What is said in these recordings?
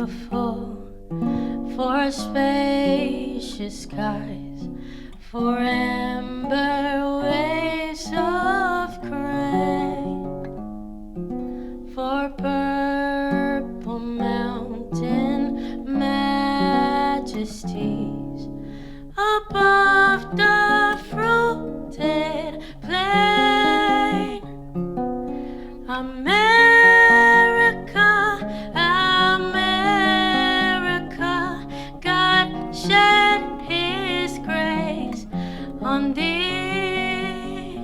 beautiful, for spacious skies, for amber waves of gray, for purple mountain majesties above the fruited plain. America, America, God shed His grace on thee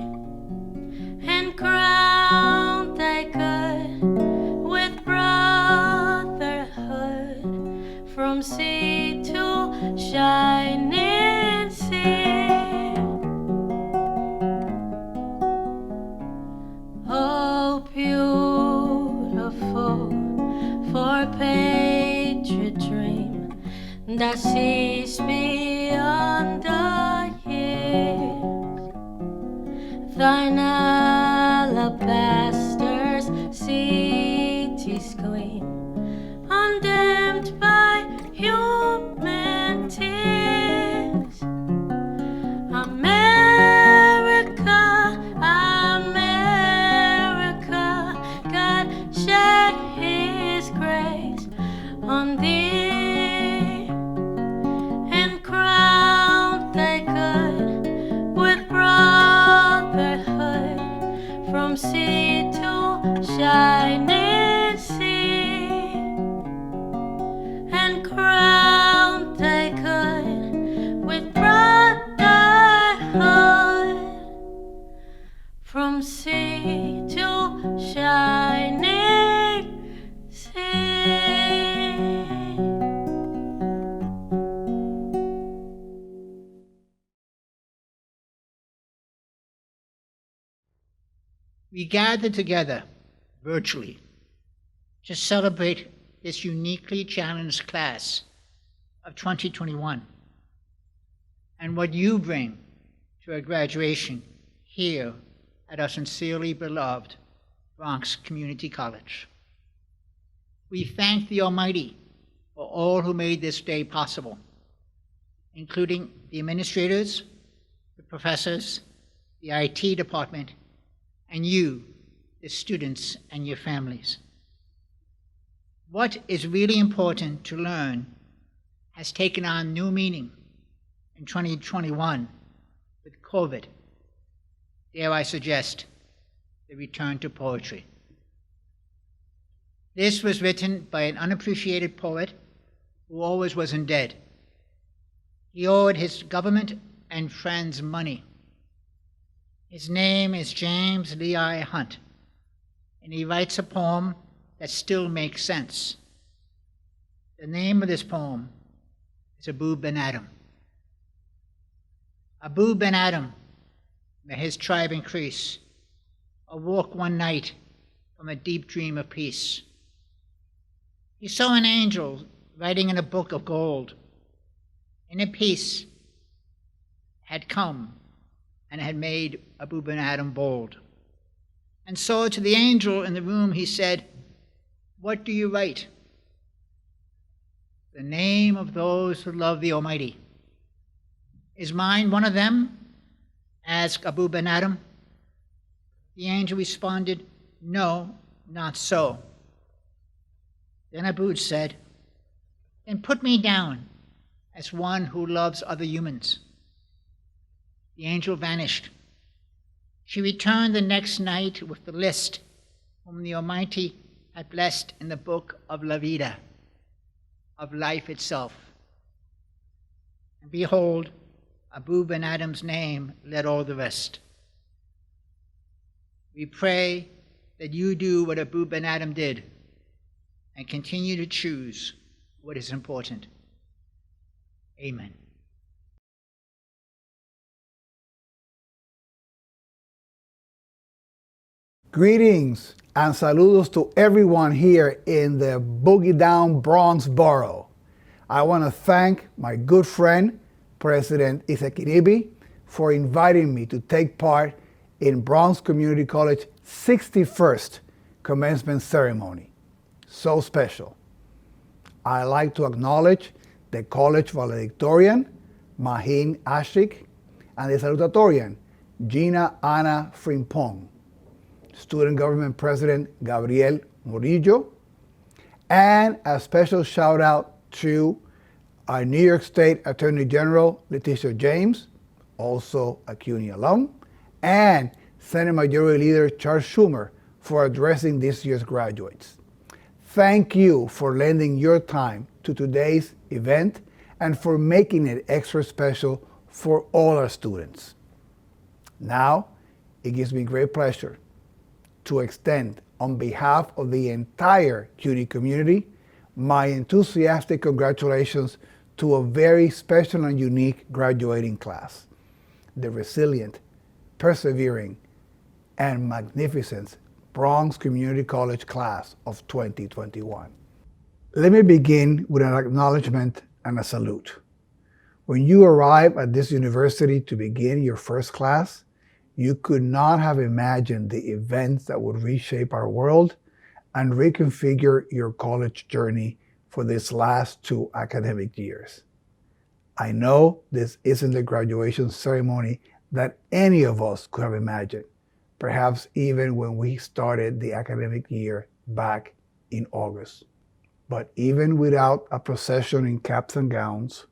and crowned thy good with brotherhood from sea to shining sea. Oh, beautiful, for patriot dream that sees beyond the years. Thine alabaster's cities gleam, undimmed by human tears. America, America, God shed His grace on thee and crowned thy good with brotherhood from sea to shining sea, and crowned thy good with brotherhood from sea to shining sea. We gather together virtually to celebrate this uniquely challenged class of 2021 and what you bring to our graduation here at our sincerely beloved Bronx Community College. We thank the Almighty for all who made this day possible, including the administrators, the professors, the IT department, and you, the students and your families. What is really important to learn has taken on new meaning in 2021 with COVID. Dare I suggest the return to poetry. This was written by an unappreciated poet who always wasn't dead. He owed his government and friends money. His name is James Leigh Hunt, and he writes a poem that still makes sense. The name of this poem is Abu Ben Adam. Abu Ben Adam, may his tribe increase, awoke one night from a deep dream of peace. He saw an angel writing in a book of gold, and a peace had come and had made Abu Ben Adam bold. And so to the angel in the room he said, "What do you write?" "The name of those who love the Almighty." "Is mine one of them?" asked Abu Ben Adam. The angel responded, "No, not so." Then Abu said, "Then put me down as one who loves other humans." The angel vanished. She returned the next night with the list whom the Almighty had blessed in the book of La Vida, of life itself. And behold, Abu Ben Adam's name led all the rest. We pray that you do what Abu Ben Adam did and continue to choose what is important. Amen. Greetings and saludos to everyone here in the Boogie Down Bronx Borough. I want to thank my good friend, President Isekiribi, for inviting me to take part in Bronx Community College 61st commencement ceremony. So special. I'd like to acknowledge the College Valedictorian, Mahin Ashik, and the Salutatorian, Gina Ana Frimpong, Student Government President Gabriel Murillo, and a special shout out to our New York State Attorney General Letitia James, also a CUNY alum, and Senate Majority Leader Charles Schumer for addressing this year's graduates. Thank you for lending your time to today's event and for making it extra special for all our students. Now, it gives me great pleasure to extend, on behalf of the entire CUNY community, my enthusiastic congratulations to a very special and unique graduating class, the resilient, persevering, and magnificent Bronx Community College class of 2021. Let me begin with an acknowledgement and a salute. When you arrive at this university to begin your first class, you could not have imagined the events that would reshape our world and reconfigure your college journey for these last 2 academic years. I know this isn't the graduation ceremony that any of us could have imagined, perhaps even when we started the academic year back in August. But even without a procession in caps and gowns,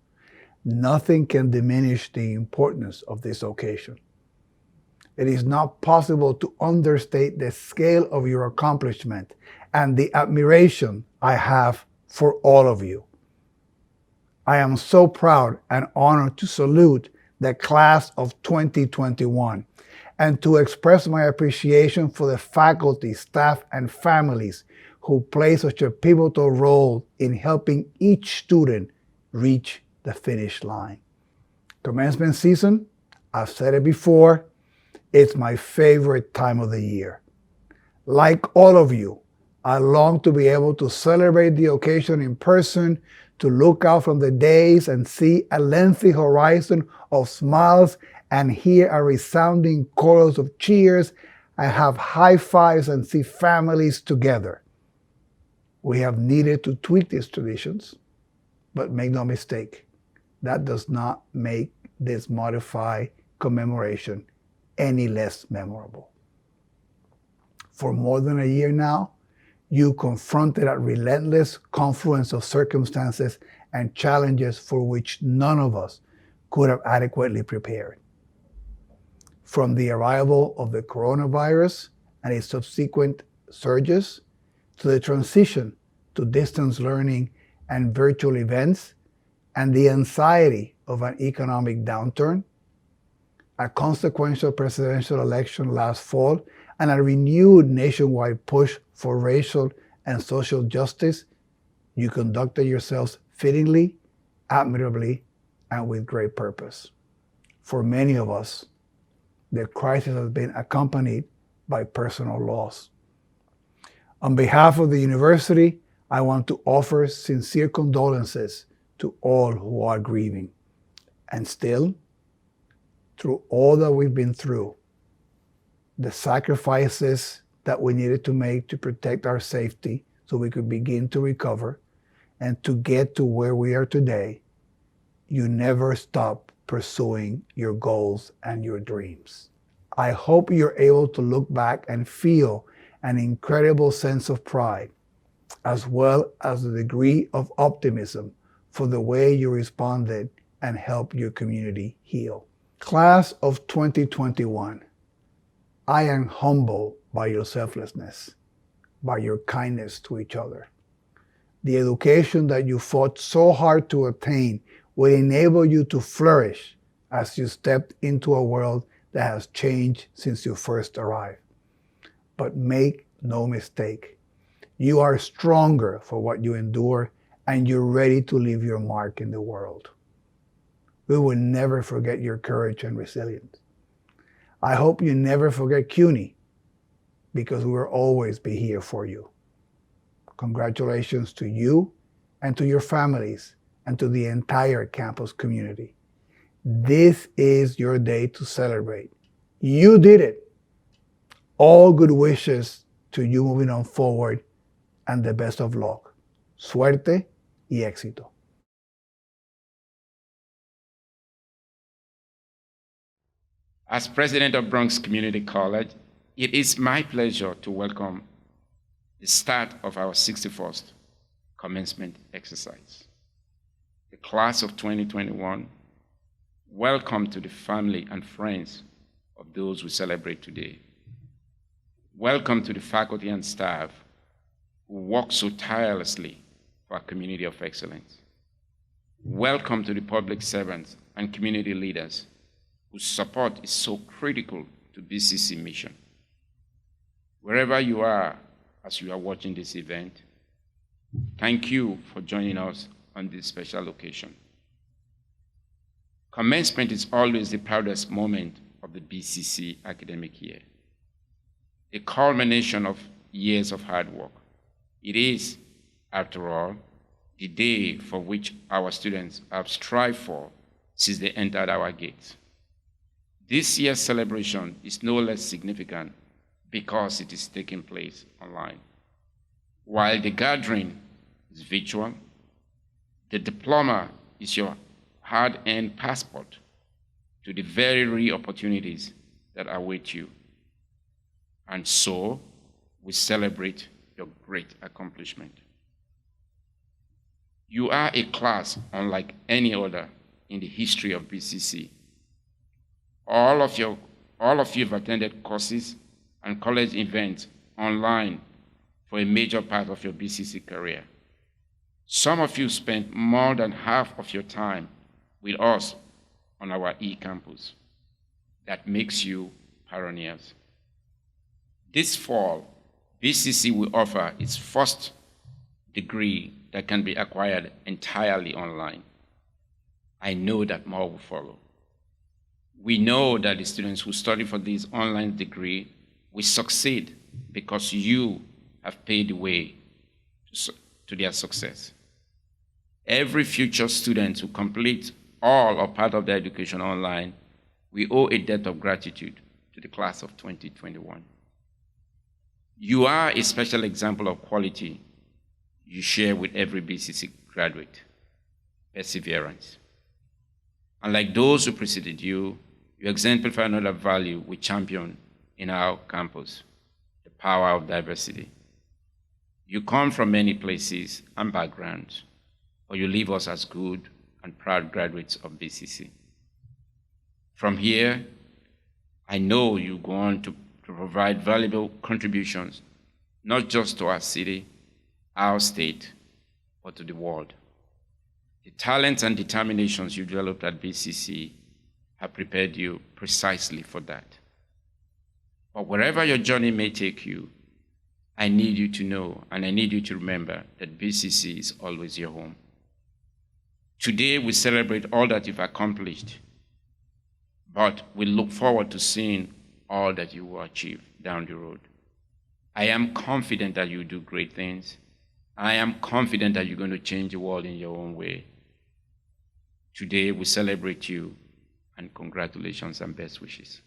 nothing can diminish the importance of this occasion. It is not possible to understate the scale of your accomplishment and the admiration I have for all of you. I am so proud and honored to salute the class of 2021 and to express my appreciation for the faculty, staff, and families who play such a pivotal role in helping each student reach the finish line. Commencement season, I've said it before, it's my favorite time of the year. Like all of you, I long to be able to celebrate the occasion in person, to look out from the days and see a lengthy horizon of smiles and hear a resounding chorus of cheers and have high fives and see families together. We have needed to tweak these traditions, but make no mistake, that does not make this modified commemoration any less memorable. For more than a year now, you confronted a relentless confluence of circumstances and challenges for which none of us could have adequately prepared. From the arrival of the coronavirus and its subsequent surges, to the transition to distance learning and virtual events, and the anxiety of an economic downturn, a consequential presidential election last fall, and a renewed nationwide push for racial and social justice, you conducted yourselves fittingly, admirably, and with great purpose. For many of us, the crisis has been accompanied by personal loss. On behalf of the university, I want to offer sincere condolences to all who are grieving. And still, through all that we've been through, the sacrifices that we needed to make to protect our safety so we could begin to recover and to get to where we are today, you never stop pursuing your goals and your dreams. I hope you're able to look back and feel an incredible sense of pride, as well as a degree of optimism for the way you responded and helped your community heal. Class of 2021, I am humbled by your selflessness, by your kindness to each other. The education that you fought so hard to attain will enable you to flourish as you stepped into a world that has changed since you first arrived. But make no mistake, you are stronger for what you endure and you're ready to leave your mark in the world. We will never forget your courage and resilience. I hope you never forget CUNY, because we will always be here for you. Congratulations to you and to your families and to the entire campus community. This is your day to celebrate. You did it. All good wishes to you moving on forward and the best of luck. Suerte y éxito. As president of Bronx Community College, it is my pleasure to welcome the start of our 61st commencement exercise. The class of 2021, welcome to the family and friends of those we celebrate today. Welcome to the faculty and staff who work so tirelessly for our community of excellence. Welcome to the public servants and community leaders whose support is so critical to BCC mission. Wherever you are as you are watching this event, thank you for joining us on this special occasion. Commencement is always the proudest moment of the BCC academic year, a culmination of years of hard work. It is, after all, the day for which our students have strived for since they entered our gates. This year's celebration is no less significant because it is taking place online. While the gathering is virtual, the diploma is your hard-earned passport to the very real opportunities that await you. And so, we celebrate your great accomplishment. You are a class unlike any other in the history of BCC. All of you have attended courses and college events online for a major part of your BCC career. Some of you spent more than half of your time with us on our e-campus. That makes you pioneers. This fall, BCC will offer its first degree that can be acquired entirely online. I know that more will follow. We know that the students who study for this online degree will succeed because you have paved the way to their success. Every future student who completes all or part of their education online, we owe a debt of gratitude to the class of 2021. You are a special example of quality you share with every BCC graduate: perseverance. Unlike those who preceded you, you exemplify another value we champion in our campus: the power of diversity. You come from many places and backgrounds, but you leave us as good and proud graduates of BCC. From here, I know you go on to provide valuable contributions, not just to our city, our state, but to the world. The talents and determinations you developed at BCC have prepared you precisely for that. But wherever your journey may take you, I need you to know and I need you to remember that BCC is always your home. Today we celebrate all that you've accomplished, but we look forward to seeing all that you will achieve down the road. I am confident that you do great things. I am confident that you're going to change the world in your own way. Today we celebrate you, and congratulations and best wishes.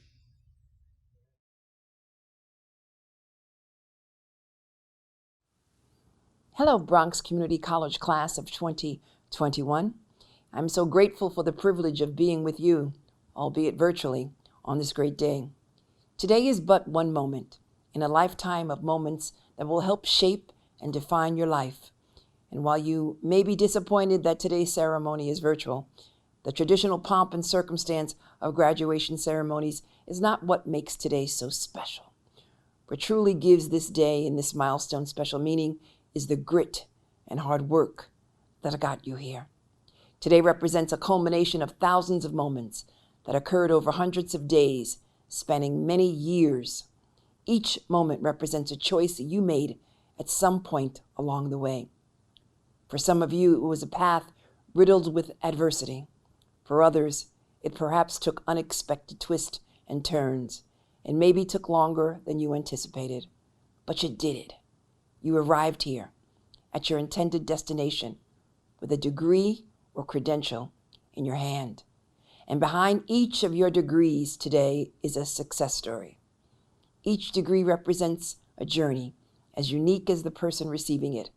Hello, Bronx Community College class of 2021. I'm so grateful for the privilege of being with you, albeit virtually, on this great day. Today is but one moment in a lifetime of moments that will help shape and define your life. And while you may be disappointed that today's ceremony is virtual, the traditional pomp and circumstance of graduation ceremonies is not what makes today so special. What truly gives this day and this milestone special meaning is the grit and hard work that got you here. Today represents a culmination of thousands of moments that occurred over hundreds of days, spanning many years. Each moment represents a choice that you made at some point along the way. For some of you, it was a path riddled with adversity. For others, it perhaps took unexpected twists and turns, and maybe took longer than you anticipated. But you did it. You arrived here at your intended destination with a degree or credential in your hand. And behind each of your degrees today is a success story. Each degree represents a journey as unique as the person receiving it,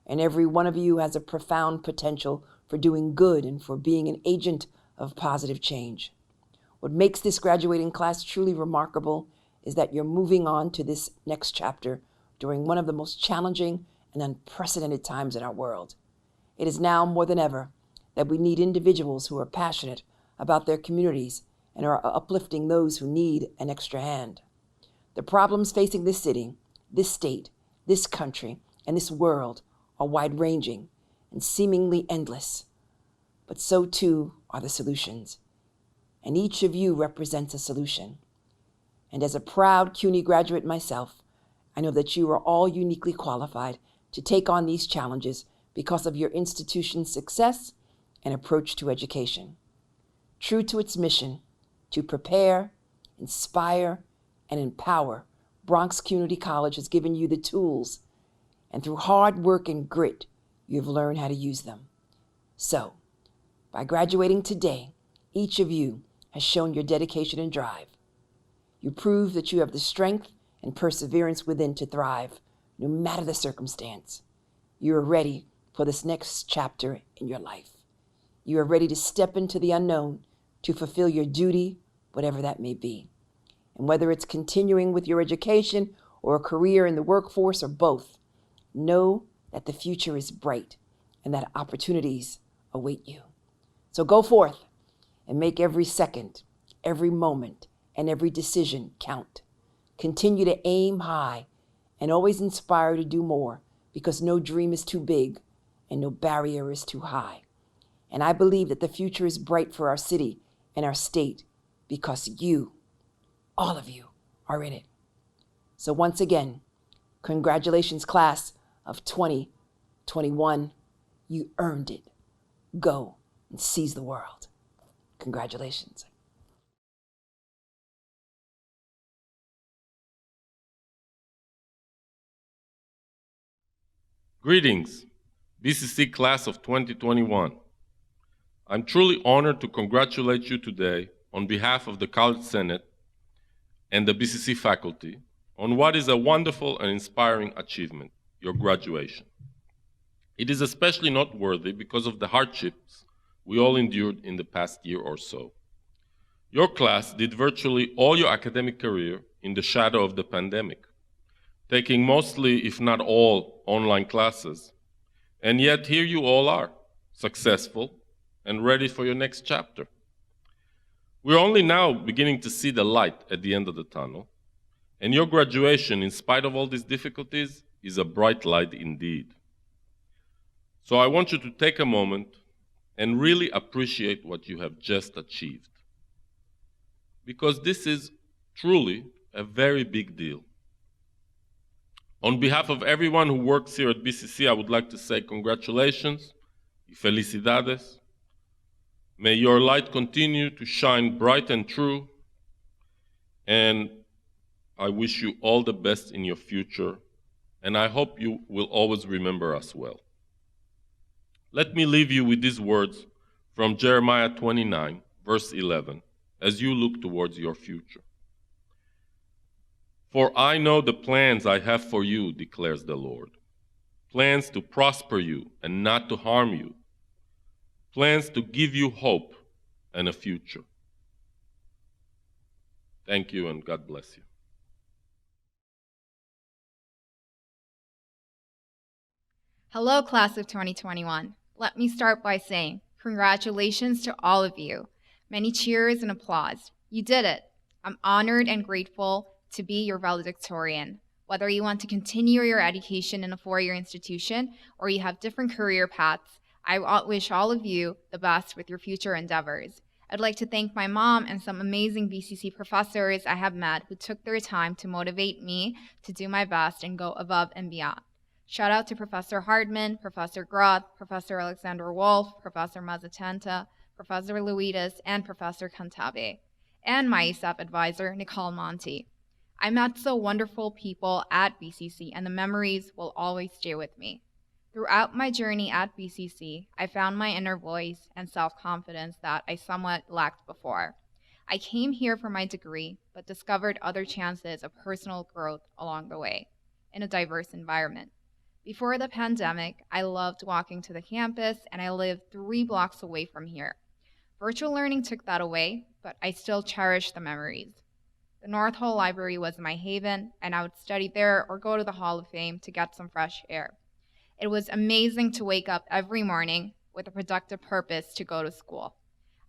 and every one of you has a profound potential for doing good and for being an agent of positive change. What makes this graduating class truly remarkable is that you're moving on to this next chapter during one of the most challenging and unprecedented times in our world. It is now more than ever that we need individuals who are passionate about their communities and are uplifting those who need an extra hand. The problems facing this city, this state, this country, and this world are wide-ranging and seemingly endless, but so too are the solutions. And each of you represents a solution. And as a proud CUNY graduate myself, I know that you are all uniquely qualified to take on these challenges because of your institution's success and approach to education. True to its mission to prepare, inspire, and empower, Bronx Community College has given you the tools, and through hard work and grit, you've learned how to use them. So, by graduating today, each of you has shown your dedication and drive. You prove that you have the strength and perseverance within to thrive, no matter the circumstance. You are ready for this next chapter in your life. You are ready to step into the unknown to fulfill your duty, whatever that may be. And whether it's continuing with your education or a career in the workforce or both, know that the future is bright and that opportunities await you. So go forth and make every second, every moment, and every decision count. Continue to aim high and always inspire to do more, because no dream is too big and no barrier is too high. And I believe that the future is bright for our city and our state because you, all of you, are in it. So once again, congratulations, class of 2021. You earned it. Go and seize the world. Congratulations. Greetings, BCC class of 2021. I'm truly honored to congratulate you today on behalf of the College Senate and the BCC faculty on what is a wonderful and inspiring achievement, your graduation. It is especially noteworthy because of the hardships we all endured in the past year or so. Your class did virtually all your academic career in the shadow of the pandemic, taking mostly, if not all, online classes. And yet here you all are, successful and ready for your next chapter. We're only now beginning to see the light at the end of the tunnel, and your graduation, in spite of all these difficulties, is a bright light indeed. So I want you to take a moment and really appreciate what you have just achieved, because this is truly a very big deal. On behalf of everyone who works here at BCC, I would like to say congratulations y felicidades. May your light continue to shine bright and true, and I wish you all the best in your future, and I hope you will always remember us well. Let me leave you with these words from Jeremiah 29, verse 11, as you look towards your future. For I know the plans I have for you, declares the Lord. Plans to prosper you and not to harm you. Plans to give you hope and a future. Thank you and God bless you. Hello, class of 2021. Let me start by saying congratulations to all of you. Many cheers and applause. You did it. I'm honored and grateful to be your valedictorian. Whether you want to continue your education in a four-year institution or you have different career paths, I wish all of you the best with your future endeavors. I'd like to thank my mom and some amazing BCC professors I have met who took their time to motivate me to do my best and go above and beyond. Shout out to Professor Hardman, Professor Groth, Professor Alexander Wolf, Professor Mazzatenta, Professor Luitas, and Professor Cantabe, and my ESAP advisor, Nicole Monti. I met so wonderful people at BCC, and the memories will always stay with me. Throughout my journey at BCC, I found my inner voice and self-confidence that I somewhat lacked before. I came here for my degree, but discovered other chances of personal growth along the way in a diverse environment. Before the pandemic, I loved walking to the campus, and I lived 3 blocks away from here. Virtual learning took that away, but I still cherish the memories. The North Hall Library was my haven, and I would study there or go to the Hall of Fame to get some fresh air. It was amazing to wake up every morning with a productive purpose to go to school.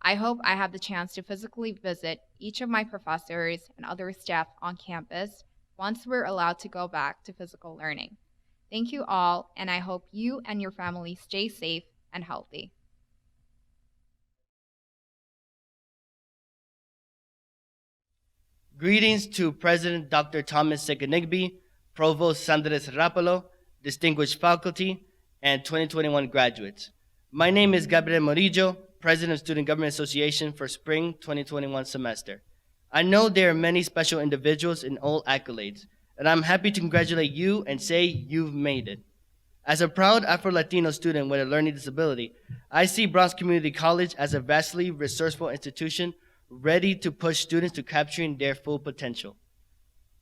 I hope I have the chance to physically visit each of my professors and other staff on campus once we're allowed to go back to physical learning. Thank you all, and I hope you and your family stay safe and healthy. Greetings to President Dr. Thomas Sekenigbe, Provost Sandres Rapalo, distinguished faculty, and 2021 graduates. My name is Gabriel Morillo, President of Student Government Association for Spring 2021 semester. I know there are many special individuals in all accolades, and I'm happy to congratulate you and say you've made it. As a proud Afro-Latino student with a learning disability, I see Bronx Community College as a vastly resourceful institution ready to push students to capturing their full potential.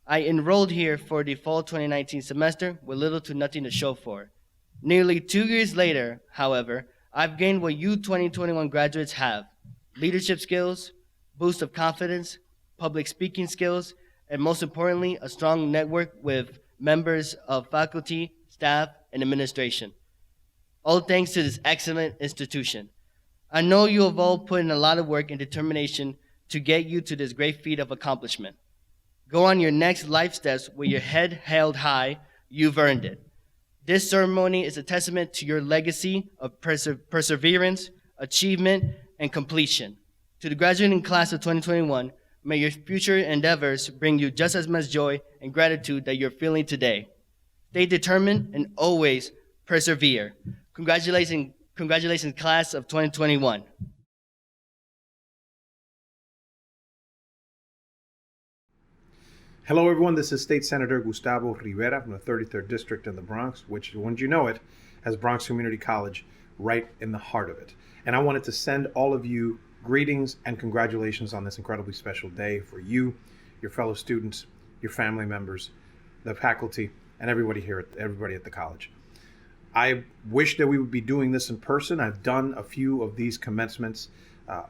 I enrolled here for the fall 2019 semester with little to nothing to show for it. Nearly 2 years later, however, I've gained what you 2021 graduates have: leadership skills, boost of confidence, public speaking skills, and most importantly, a strong network with members of faculty, staff, and administration. All thanks to this excellent institution. I know you have all put in a lot of work and determination to get you to this great feat of accomplishment. Go on your next life steps with your head held high. You've earned it. This ceremony is a testament to your legacy of perseverance, achievement, and completion. To the graduating class of 2021, may your future endeavors bring you just as much joy and gratitude that you're feeling today. Stay determined and always persevere. Congratulations, class of 2021. Hello, everyone. This is State Senator Gustavo Rivera from the 33rd District in the Bronx, which, wouldn't you know it, has Bronx Community College right in the heart of it. And I wanted to send all of you greetings and congratulations on this incredibly special day for you, your fellow students, your family members, the faculty, and everybody at the college. I wish that we would be doing this in person. I've done a few of these commencements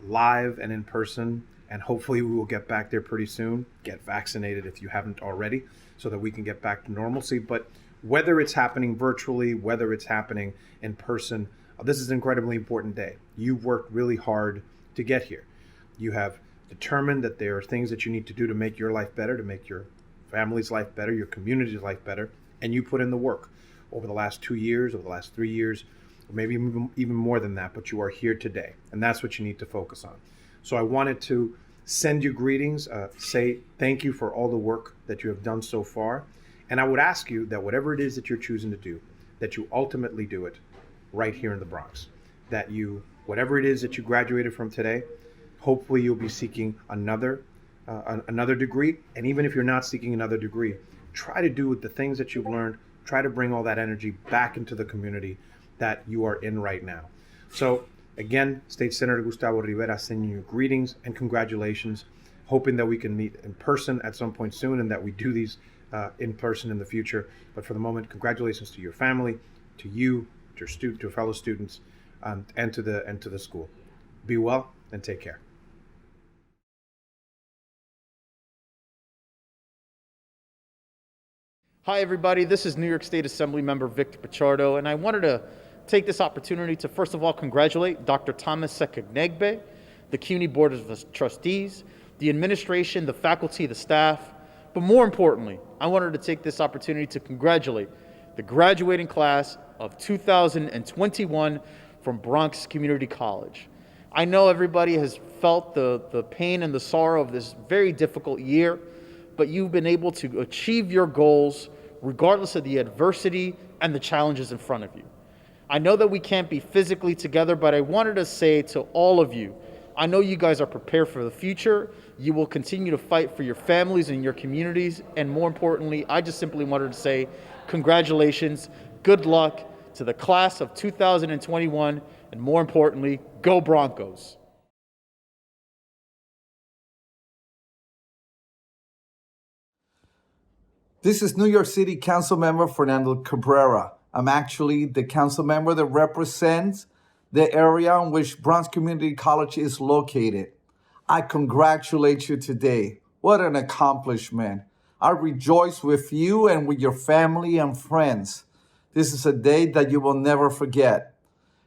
live and in person, and hopefully we will get back there pretty soon. Get vaccinated if you haven't already, so that we can get back to normalcy. But whether it's happening virtually, whether it's happening in person, this is an incredibly important day. You've worked really hard to get here. You have determined that there are things that you need to do to make your life better, to make your family's life better, your community's life better, and you put in the work over the last 2 years, over the last 3 years, or maybe even more than that, but you are here today, and that's what you need to focus on. So I wanted to send you greetings, say thank you for all the work that you have done so far, and I would ask you that whatever it is that you're choosing to do, that you ultimately do it right here in the Bronx. That you, whatever it is that you graduated from today, hopefully you'll be seeking another degree, and even if you're not seeking another degree, try to do the things that you've learned, try to bring all that energy back into the community that you are in right now. So again, State Senator Gustavo Rivera sending you greetings and congratulations, hoping that we can meet in person at some point soon and that we do these in person in the future. But for the moment, congratulations to your family, to you, to your fellow students, and to the school. Be well and take care. Hi, everybody. This is New York State Assembly Member Victor Pichardo, and I wanted to take this opportunity to first of all congratulate Dr. Thomas Sekenigbe, the CUNY Board of Trustees, the administration, the faculty, the staff, but more importantly, I wanted to take this opportunity to congratulate the graduating class of 2021 from Bronx Community College. I know everybody has felt the pain and the sorrow of this very difficult year, but you've been able to achieve your goals regardless of the adversity and the challenges in front of you. I know that we can't be physically together, but I wanted to say to all of you, I know you guys are prepared for the future. You will continue to fight for your families and your communities. And more importantly, I just simply wanted to say congratulations, good luck to the class of 2021, and more importantly, go Broncos. This is New York City Council Member Fernando Cabrera. I'm actually the council member that represents the area in which Bronx Community College is located. I congratulate you today. What an accomplishment. I rejoice with you and with your family and friends. This is a day that you will never forget.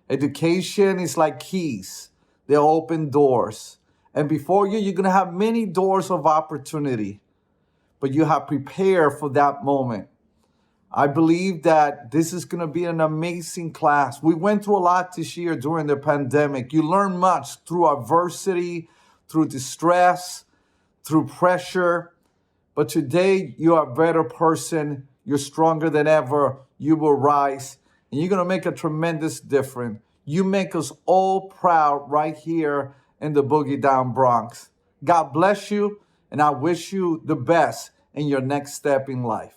Education is like keys. They open doors. And before you, you're going to have many doors of opportunity. But you have prepared for that moment. I believe that this is going to be an amazing class. We went through a lot this year during the pandemic. You learn much through adversity, through distress, through pressure. But today, you are a better person. You're stronger than ever. You will rise, and you're going to make a tremendous difference. You make us all proud right here in the Boogie Down Bronx. God bless you, and I wish you the best in your next step in life.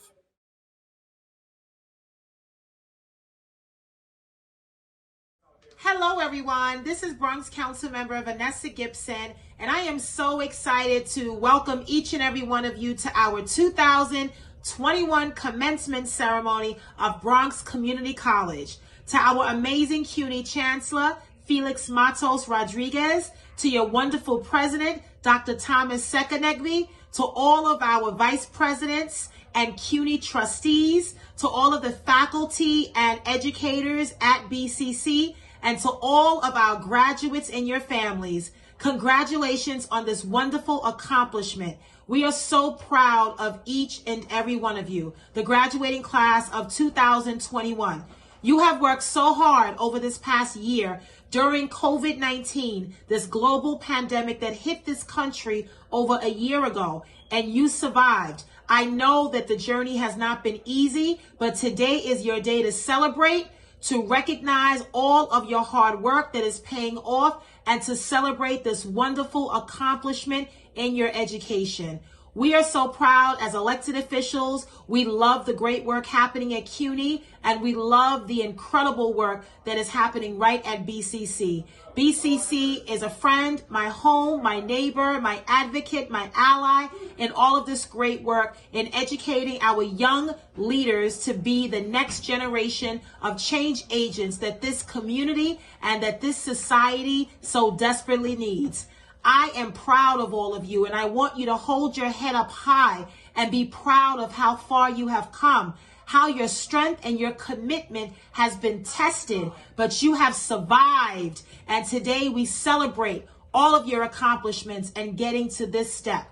Hello, everyone. This is Bronx Council Member Vanessa Gibson, and I am so excited to welcome each and every one of you to our 2021 commencement ceremony of Bronx Community College. To our amazing CUNY Chancellor, Felix Matos Rodriguez, to your wonderful President, Dr. Thomas Sekanegbe, to all of our Vice Presidents and CUNY trustees, to all of the faculty and educators at BCC, and to all of our graduates and your families, congratulations on this wonderful accomplishment. We are so proud of each and every one of you, the graduating class of 2021. You have worked so hard over this past year during COVID-19, this global pandemic that hit this country over a year ago, and you survived. I know that the journey has not been easy, but today is your day to celebrate, to recognize all of your hard work that is paying off, and to celebrate this wonderful accomplishment in your education. We are so proud as elected officials. We love the great work happening at CUNY, and we love the incredible work that is happening right at BCC. BCC is a friend, my home, my neighbor, my advocate, my ally in all of this great work in educating our young leaders to be the next generation of change agents that this community and that this society so desperately needs. I am proud of all of you, and I want you to hold your head up high and be proud of how far you have come, how your strength and your commitment has been tested, but you have survived. And today we celebrate all of your accomplishments and getting to this step.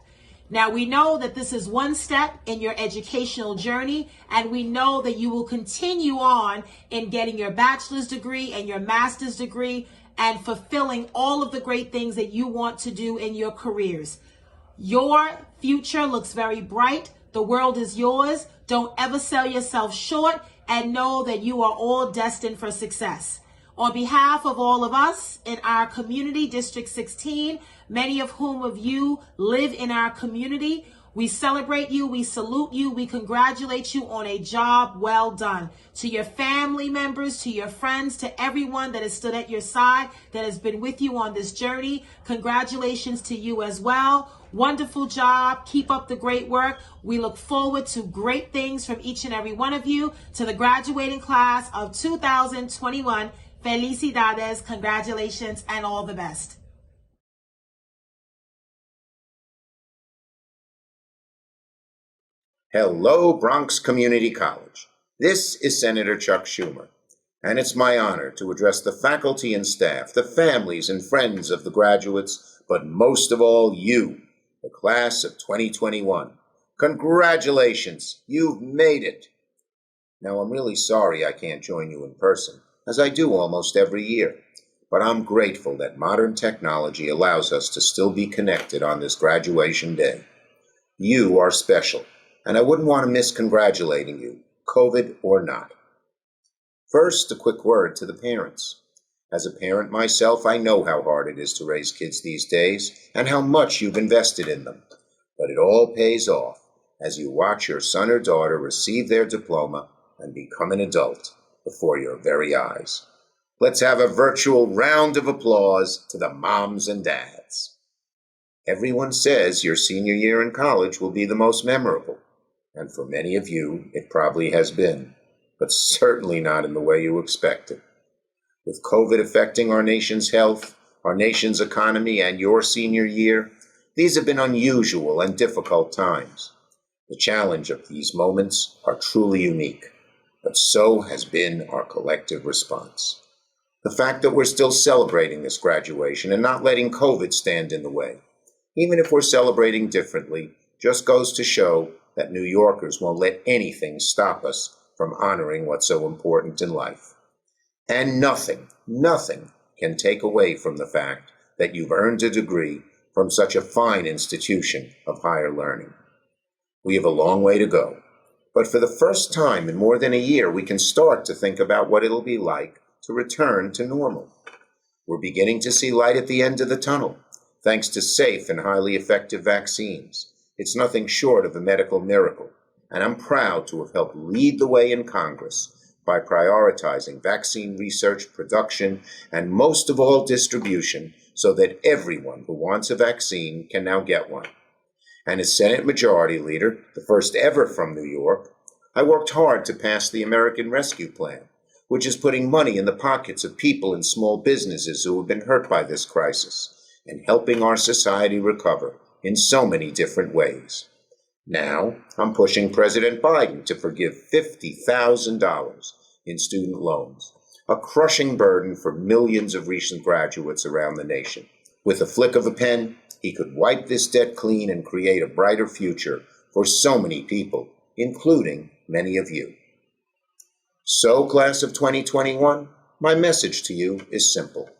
Now, we know that this is one step in your educational journey, and we know that you will continue on in getting your bachelor's degree and your master's degree and fulfilling all of the great things that you want to do in your careers. Your future looks very bright. The world is yours. Don't ever sell yourself short, and know that you are all destined for success. On behalf of all of us in our community, District 16, many of whom of you live in our community, we celebrate you, we salute you, we congratulate you on a job well done. To your family members, to your friends, to everyone that has stood at your side, that has been with you on this journey, congratulations to you as well. Wonderful job. Keep up the great work. We look forward to great things from each and every one of you. To the graduating class of 2021, felicidades, congratulations, and all the best. Hello, Bronx Community College. This is Senator Chuck Schumer, and it's my honor to address the faculty and staff, the families and friends of the graduates, but most of all, you, the class of 2021. Congratulations, you've made it. Now, I'm really sorry I can't join you in person, as I do almost every year, but I'm grateful that modern technology allows us to still be connected on this graduation day. You are special, and I wouldn't want to miss congratulating you, COVID or not. First, a quick word to the parents. As a parent myself, I know how hard it is to raise kids these days and how much you've invested in them. But it all pays off as you watch your son or daughter receive their diploma and become an adult before your very eyes. Let's have a virtual round of applause to the moms and dads. Everyone says your senior year in college will be the most memorable, and for many of you, it probably has been. but certainly not in the way you expected. With COVID affecting our nation's health, our nation's economy, and your senior year, these have been unusual and difficult times. The challenge of these moments are truly unique, but so has been our collective response. The fact that we're still celebrating this graduation and not letting COVID stand in the way, even if we're celebrating differently, just goes to show that New Yorkers won't let anything stop us from honoring what's so important in life. And nothing can take away from the fact that you've earned a degree from such a fine institution of higher learning. We have a long way to go, but for the first time in more than a year, we can start to think about what it'll be like to return to normal. We're beginning to see light at the end of the tunnel, thanks to safe and highly effective vaccines. It's nothing short of a medical miracle, and I'm proud to have helped lead the way in Congress by prioritizing vaccine research, production, and most of all, distribution, so that everyone who wants a vaccine can now get one. And as Senate Majority Leader, the first ever from New York, I worked hard to pass the American Rescue Plan, which is putting money in the pockets of people and small businesses who have been hurt by this crisis, and helping our society recover in so many different ways. Now, I'm pushing President Biden to forgive $50,000 in student loans, a crushing burden for millions of recent graduates around the nation. With a flick of a pen, he could wipe this debt clean and create a brighter future for so many people, including many of you. So, class of 2021, my message to you is simple.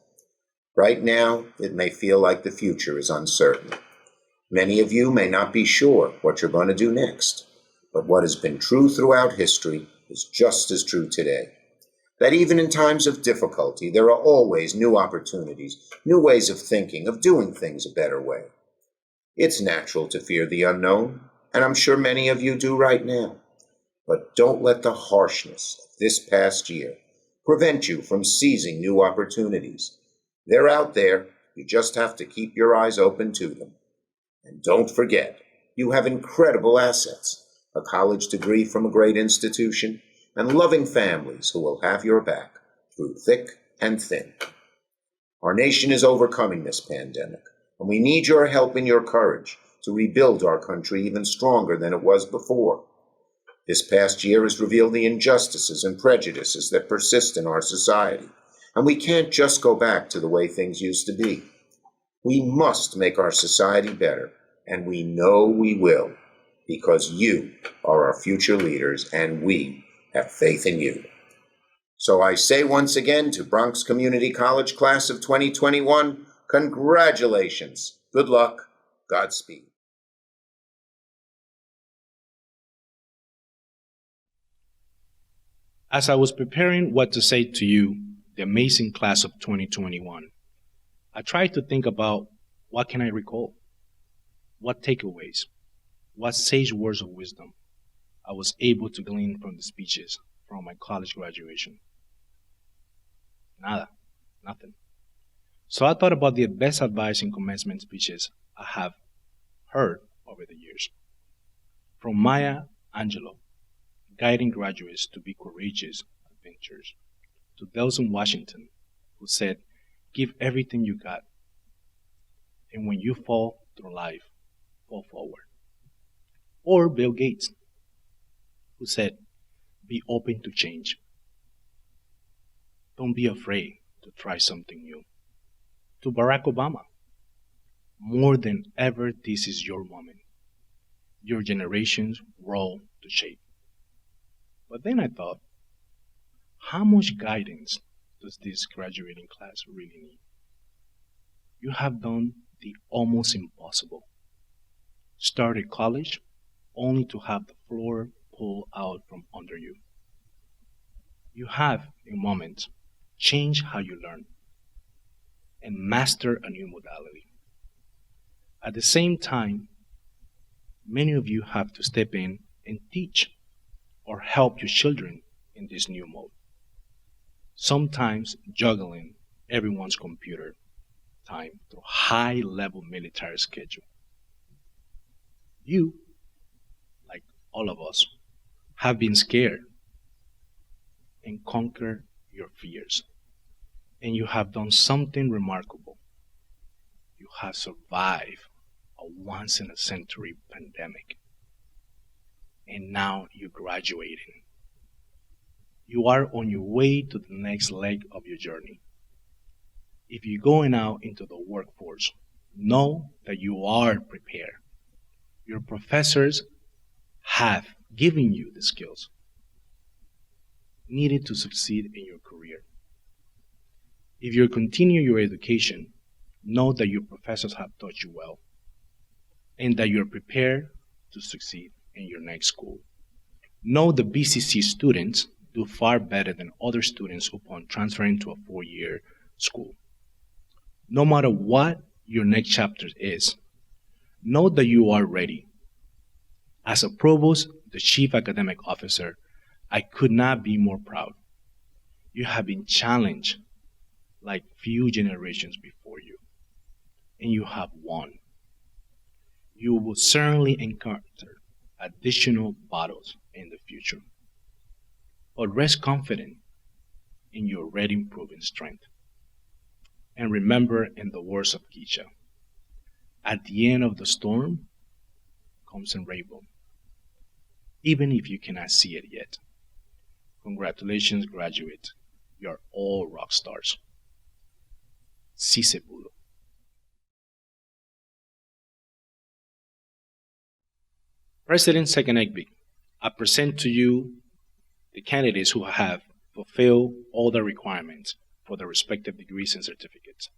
Right now, it may feel like the future is uncertain. Many of you may not be sure what you're going to do next, but what has been true throughout history is just as true today. That even in times of difficulty, there are always new opportunities, new ways of thinking, of doing things a better way. It's natural to fear the unknown, and I'm sure many of you do right now. But don't let the harshness of this past year prevent you from seizing new opportunities. They're out there, you just have to keep your eyes open to them. And don't forget, you have incredible assets, a college degree from a great institution, and loving families who will have your back through thick and thin. Our nation is overcoming this pandemic, and we need your help and your courage to rebuild our country even stronger than it was before. This past year has revealed the injustices and prejudices that persist in our society, and we can't just go back to the way things used to be. We must make our society better, and we know we will, because you are our future leaders, and we have faith in you. So I say once again to Bronx Community College class of 2021, congratulations, good luck, Godspeed. As I was preparing what to say to you, the amazing class of 2021, I tried to think about what can I recall, what takeaways, what sage words of wisdom I was able to glean from the speeches from my college graduation. Nothing. So I thought about the best advice in commencement speeches I have heard over the years. From Maya Angelou, guiding graduates to be courageous adventurers, to Delson Washington, who said, give everything you got, and when you fall through life, fall forward. Or Bill Gates, who said, be open to change. Don't be afraid to try something new. To Barack Obama, more than ever, this is your moment, your generation's role to shape. But then I thought, how much guidance does this graduating class really need? You have done the almost impossible. Started college only to have the floor pulled out from under you. You have, in moments, changed how you learn and master a new modality. At the same time, many of you have to step in and teach or help your children in this new mode. Sometimes juggling everyone's computer time through high-level military schedule. You, like all of us, have been scared, and conquer your fears. And you have done something remarkable. You have survived a once-in-a-century pandemic. And now you're graduating. You are on your way to the next leg of your journey. If you're going out into the workforce, know that you are prepared. Your professors have given you the skills needed to succeed in your career. If you continue your education, know that your professors have taught you well and that you're prepared to succeed in your next school. Know the BCC students do far better than other students upon transferring to a four-year school. No matter what your next chapter is, know that you are ready. As a provost, the chief academic officer, I could not be more proud. You have been challenged like few generations before you, and you have won. You will certainly encounter additional battles in the future, but rest confident in your already proven strength. And remember, in the words of Keisha, at the end of the storm comes a rainbow, even if you cannot see it yet. Congratulations, graduate. You are all rock stars. Si se pudo. President Sekenegbe, I present to you the candidates who have fulfilled all the requirements for their respective degrees and certificates.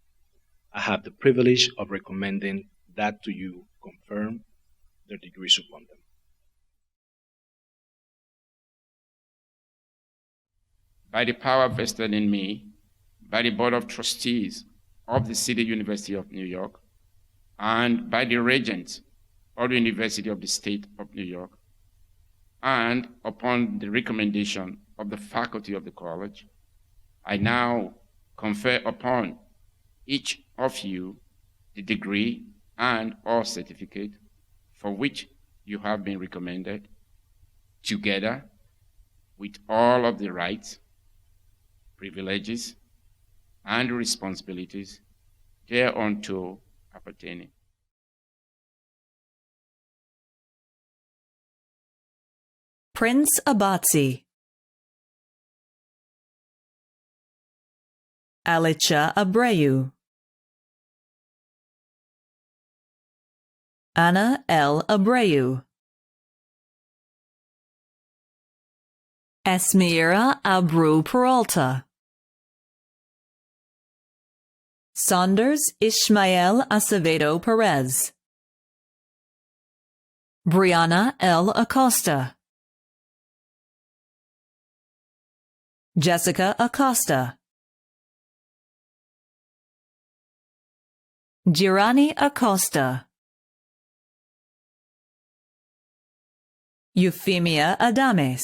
I have the privilege of recommending that to you confirm their degrees upon them. By the power vested in me, by the Board of Trustees of the City University of New York, and by the Regents of the University of the State of New York, and upon the recommendation of the faculty of the college, I now confer upon each of you the degree and/or certificate for which you have been recommended, together with all of the rights, privileges, and responsibilities thereunto appertaining. Prince Abatsi, Alicia Abreu, Ana L. Abreu, Esmira Abreu Peralta, Saunders Ishmael Acevedo Perez, Brianna L. Acosta, Jessica Acosta, Girani Acosta, Euphemia Adames,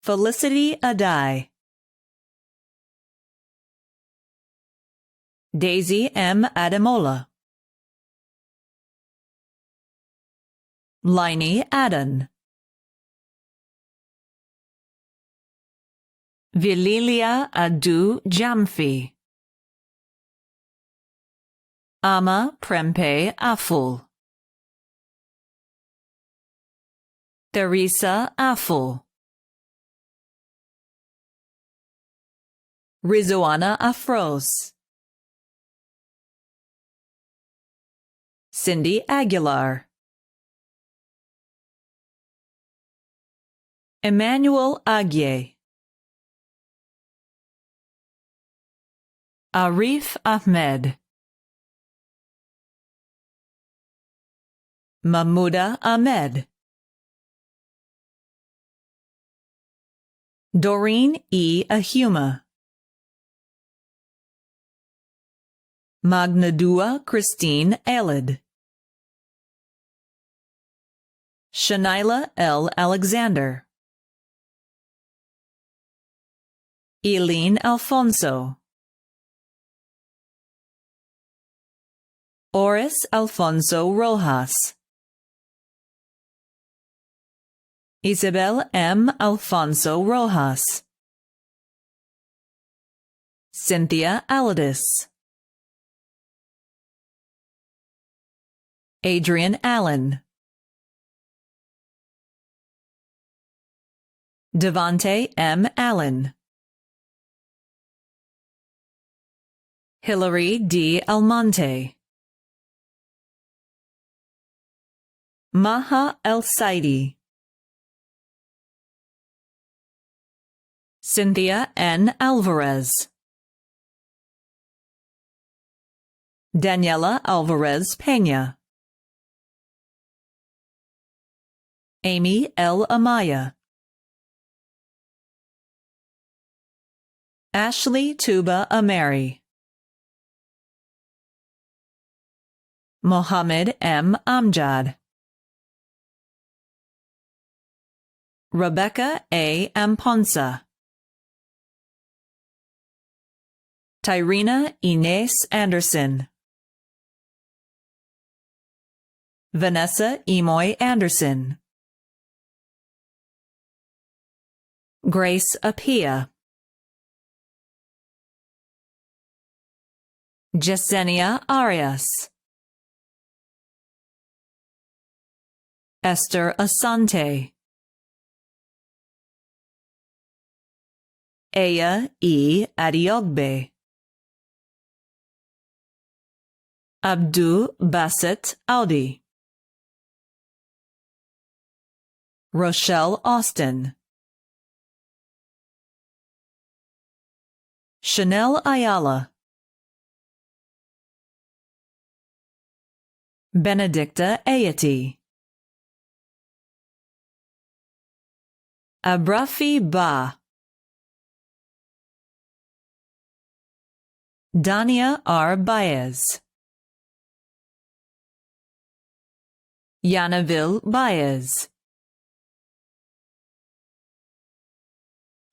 Felicity Adai, Daisy M. Ademola, Liney Adden, Vililia Adu Jamfi, Ama Prempe Aful, Teresa Aful, Rizwana Afros, Cindy Aguilar, Emmanuel Aguier, Arif Ahmed, Mahmouda Ahmed, Doreen E. Ahuma, Magnadua Christine Elid, Shanila L. Alexander, Eileen Alfonso, Oris Alfonso Rojas, Isabel M. Alfonso Rojas, Cynthia Aladis, Adrian Allen, Devonte M. Allen, Hilary D. Almonte, Maha El Saidi, Cynthia N. Alvarez, Daniela Alvarez Peña, Amy L. Amaya, Ashley Tuba Ameri, Mohammed M. Amjad, Rebecca A. Amponsa, Tyrena Inez Anderson, Vanessa Emoy Anderson, Grace Apia, Yesenia Arias, Esther Asante, Aya E. Adiogbe, Abdu Bassett Audi, Rochelle Austin, Chanel Ayala, Benedicta Ayati, Abrafi Ba, Dania R. Baez, Yanaville Baez,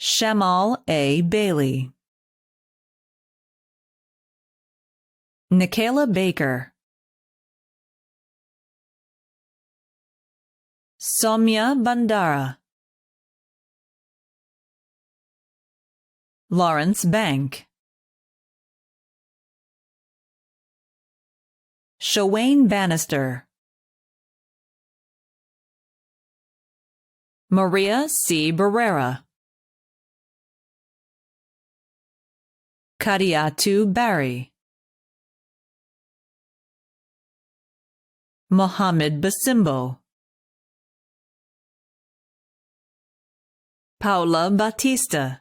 Shamal A. Bailey, Nikayla Baker, Soumya Bandara, Lawrence Bank, Shawayne Bannister, Maria C. Barrera, Kadiatu Barry, Mohammed Basimbo, Paula Batista,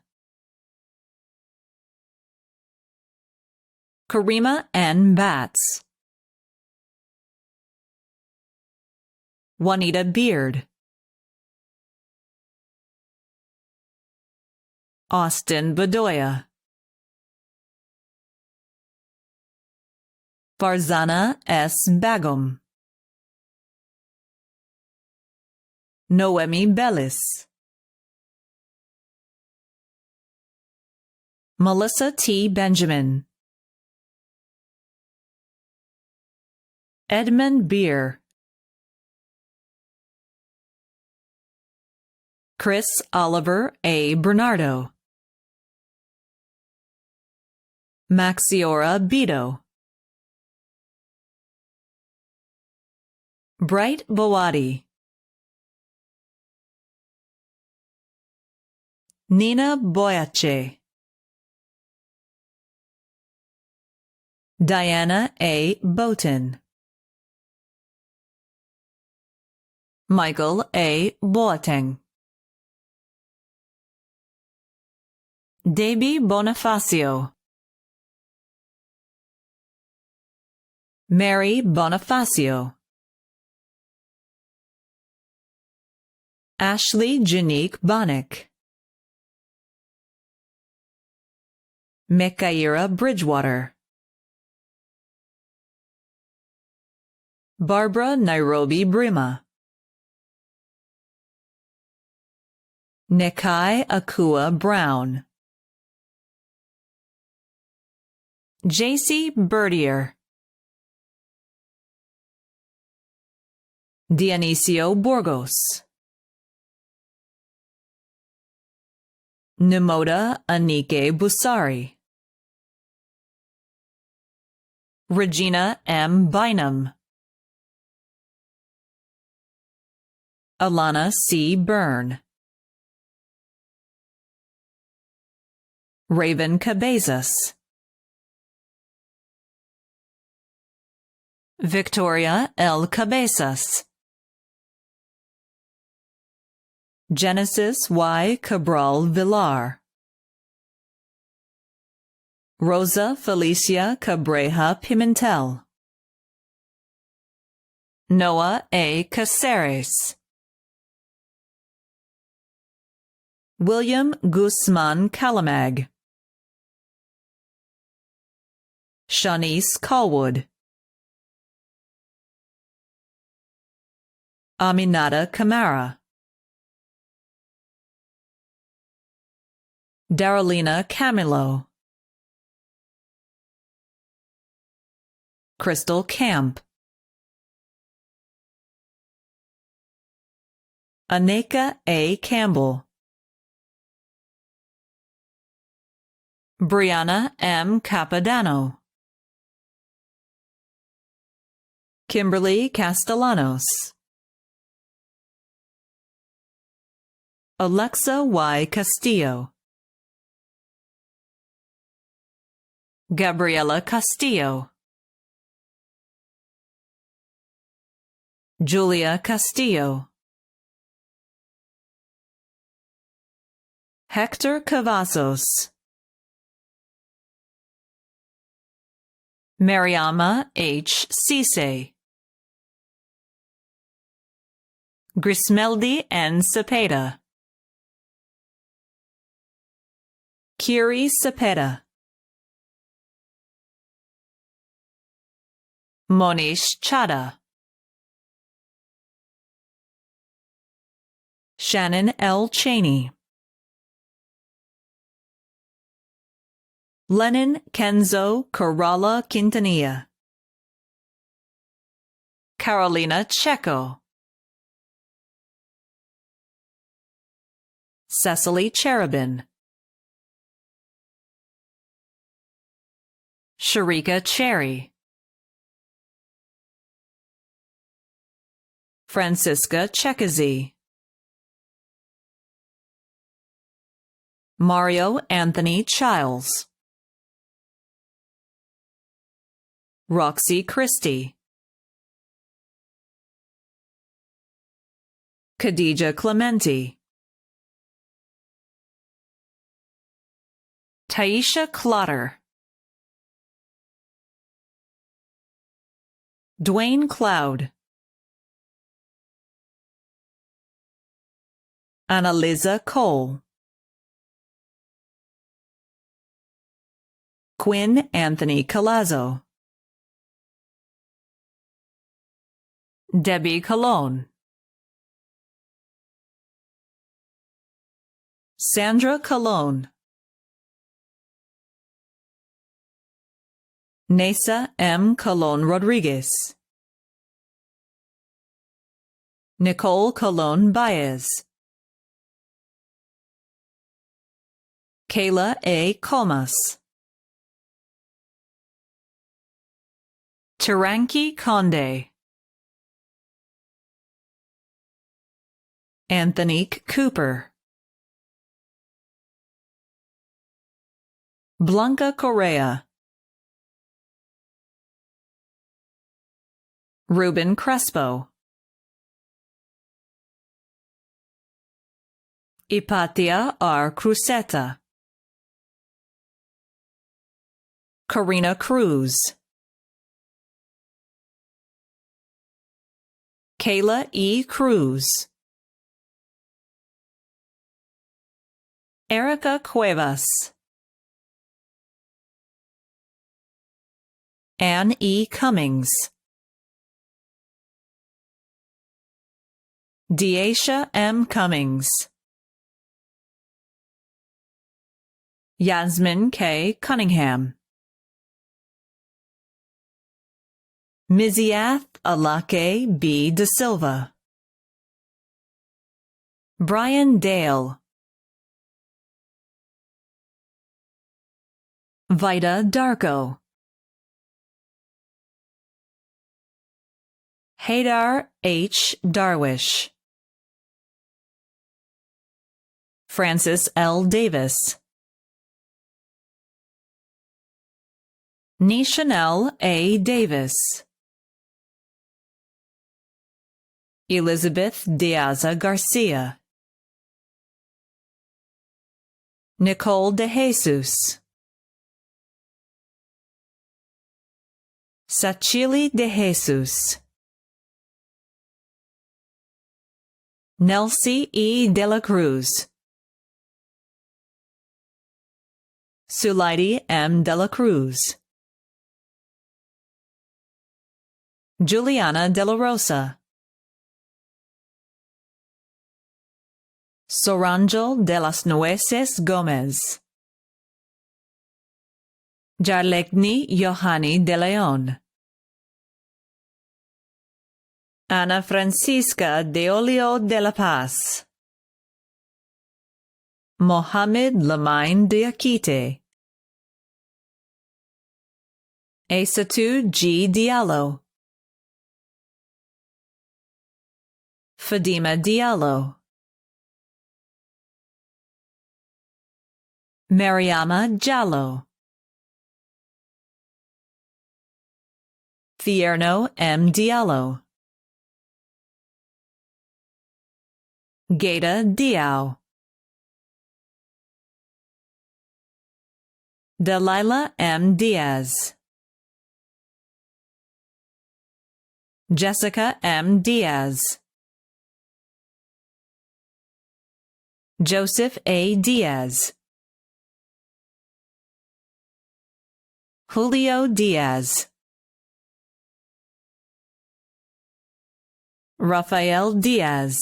Karima N. Batts, Juanita Beard, Austin Bedoya, Farzana S. Bagum, Noemi Bellis, Melissa T. Benjamin, Edmund Beer, Chris Oliver A. Bernardo, Maxiora Beto, Bright Bowadi, Nina Boyache, Diana A. Boughton, Michael A. Boateng, Debbie Bonifacio, Mary Bonifacio, Ashley Janique Bonnick, Mekaira Bridgewater, Barbara Nairobi Brima, Nekai Akua Brown, J.C. Bertier, Dionisio Burgos, Nimoda Anike Busari, Regina M. Bynum, Alana C. Byrne, Raven Cabezas, Victoria L. Cabezas, Genesis Y. Cabral Villar, Rosa Felicia Cabreja Pimentel, Noah A. Caceres, William Guzman Calamag, Shanice Callwood, Aminata Camara, Darylina Camilo, Crystal Camp, Aneka A. Campbell, Brianna M. Capadano, Kimberly Castellanos, Alexa Y. Castillo, Gabriela Castillo, Julia Castillo, Hector Cavazos, Mariama H. Cisse, Grismeldi N. Cepeda, Kiri Cepeda, Monish Chada, Shannon L. Cheney, Lenin Kenzo Corrala Quintanilla, Carolina Checo, Cecily Cherubin, Sharika Cherry, Francisca Chekazi, Mario Anthony Childs, Roxy Christie, Khadija Clementi, Taisha Clotter, Dwayne Cloud, Annalisa Cole, Quinn Anthony Colazzo, Debbie Colon, Sandra Colon, Nesa M. Colon Rodriguez, Nicole Colon Baez, Kayla A. Comas, Taranki Conde, Anthony Cooper, Blanca Correa, Ruben Crespo, Ipatia R. Cruzeta, Karina Cruz, Kayla E. Cruz, Erica Cuevas, Anne E. Cummings, Deasia M. Cummings, Yasmin K. Cunningham, Miziath Alake B. De Silva, Brian Dale, Vida Darko, Haydar H. Darwish, Francis L. Davis, Nishanel A. Davis, Elizabeth Diaza Garcia, Nicole De Jesus, Sachili De Jesus, Nelsie E. De la Cruz, Sulaidi M. De la Cruz, Juliana De La Rosa, Sorangel de las Nueces Gomez, Jarlegni Johanny de Leon, Ana Francisca de Olio de la Paz, Mohamed Lamain de Akite, Aissatou G. Diallo, Fadima Diallo, Mariama Jallo, Fierno M. Diallo, Gata Diao, Delilah M. Diaz, Jessica M. Diaz, Joseph A. Diaz, Julio Diaz, Rafael Diaz,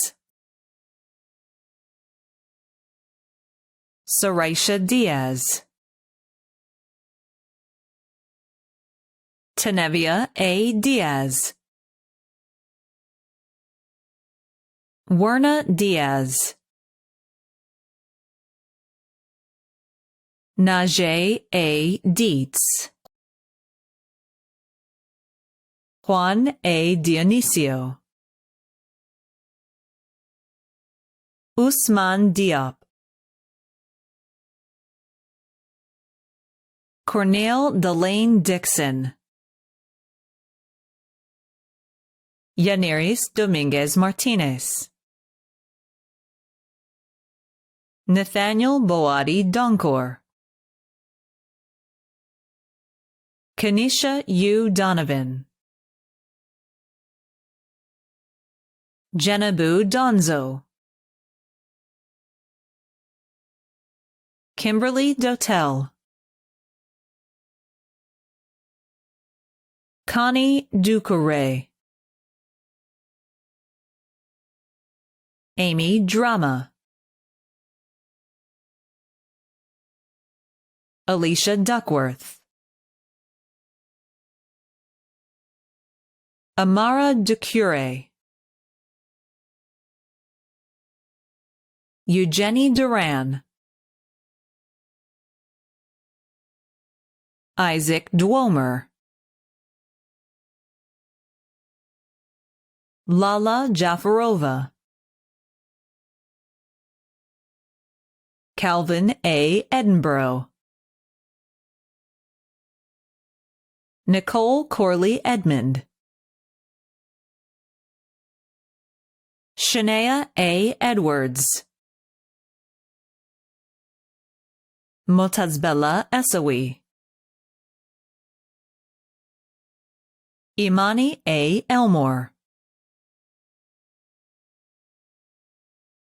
Saraisha Diaz, Tenevia A. Diaz, Werna Diaz, Najee A. Dietz, Juan A. Dionisio, Usman Diop, Cornel Delane Dixon, Yaneris Dominguez Martinez, Nathaniel Boadi Doncor, Kenisha U. Donovan, Jenabu Donzo, Kimberly Dotel, Connie Ducouré, Amy Drama, Alicia Duckworth, Amara Ducure, Eugenie Duran, Isaac Dwomer, Lala Jafarova, Calvin A. Edinburgh, Nicole Corley Edmond, Shania A. Edwards, Motazbella Essawi, Imani A. Elmore,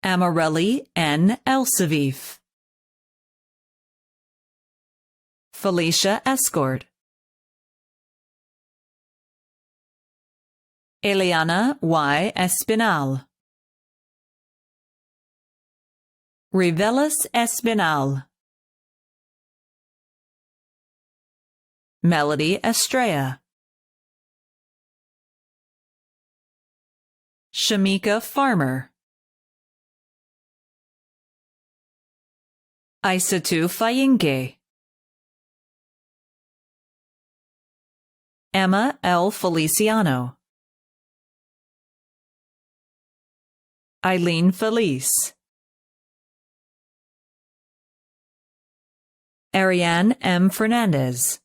Amarelli N. Elsavif, Felicia Escort, Eliana Y. Espinal, Rivelis Espinal, Melody Estrella, Shamika Farmer, Aissatou Fayinke, Emma L. Feliciano, Eileen Felice, Ariane M. Fernandez,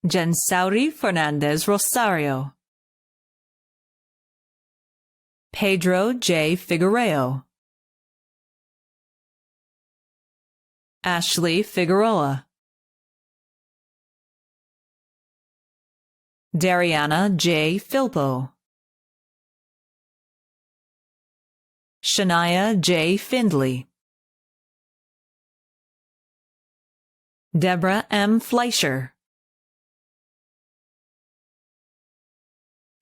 Jensauri Fernandez Rosario, Pedro J. Figueroa, Ashley Figueroa, Dariana J. Filpo, Shania J. Findley, Deborah M. Fleischer,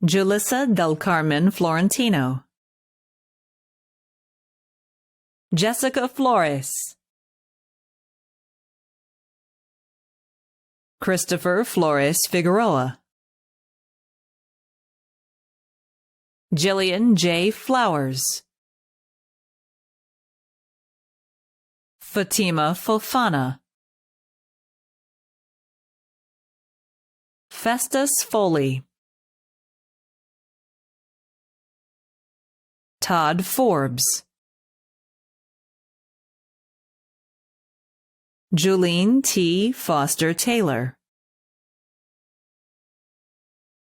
Julissa Del Carmen Florentino, Jessica Flores, Christopher Flores Figueroa, Jillian J. Flowers, Fatima Fofana, Festus Foley, Todd Forbes, Julene T. Foster Taylor,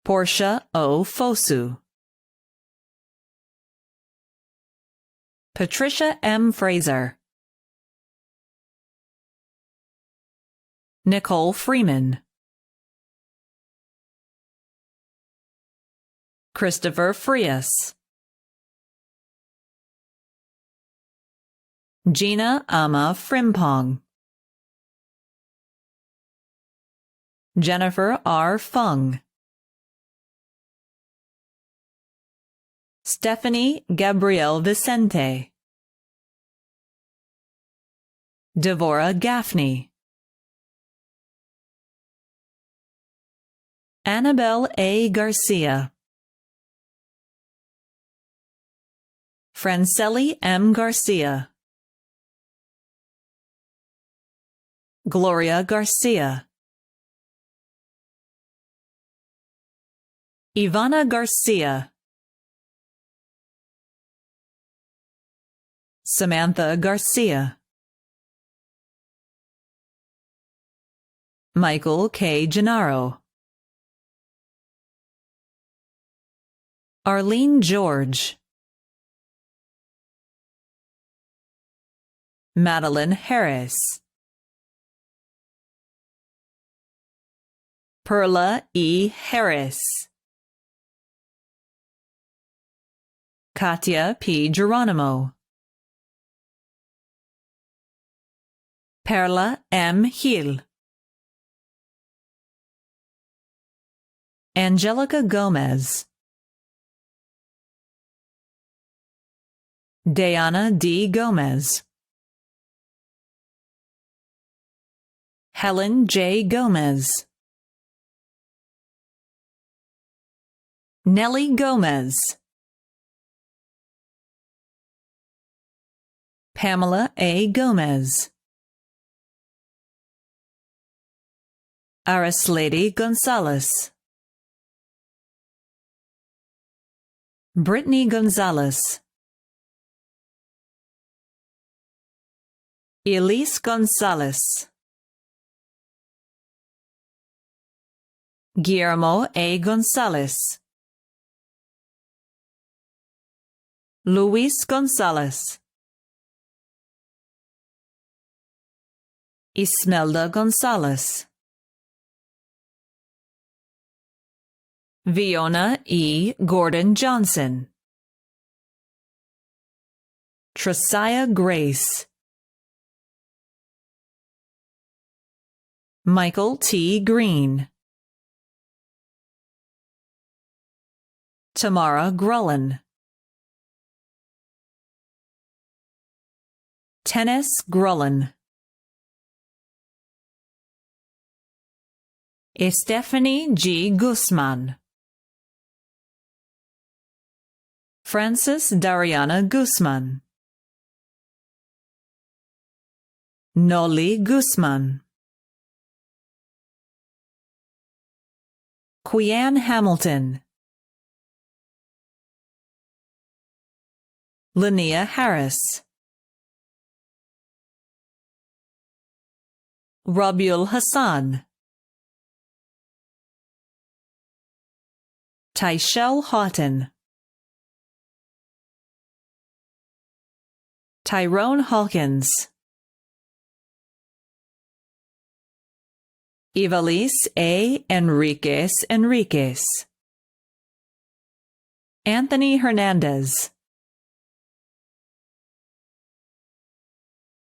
Portia O. Fosu, Patricia M. Fraser, Nicole Freeman, Christopher Frias, Gina Ama Frimpong, Jennifer R. Fung, Stephanie Gabrielle Vicente, Devora Gaffney, Annabelle A. Garcia, Franceli M. Garcia, Gloria Garcia, Ivana Garcia, Samantha Garcia, Michael K. Gennaro, Arlene George, Madeline Harris, Perla E. Harris, Katia P. Geronimo, Perla M. Gil, Angelica Gomez, Diana D. Gomez, Helen J. Gomez, Nellie Gomez, Pamela A. Gomez, Arislady Gonzalez, Brittany Gonzalez, Elise Gonzalez, Guillermo A. Gonzalez, Luis Gonzalez, Ismelda Gonzalez, Fiona E. Gordon Johnson, Tresiah Grace, Michael T. Green, Tamara Grullen, Tennis Grullen, Stephanie G. Guzman, Frances Dariana Guzman, Noli Guzman, Quianne Hamilton, Linnea Harris, Rabiul Hassan, Tyshell Houghton, Tyrone Hawkins, Ivalise A. Enriquez, Anthony Hernandez,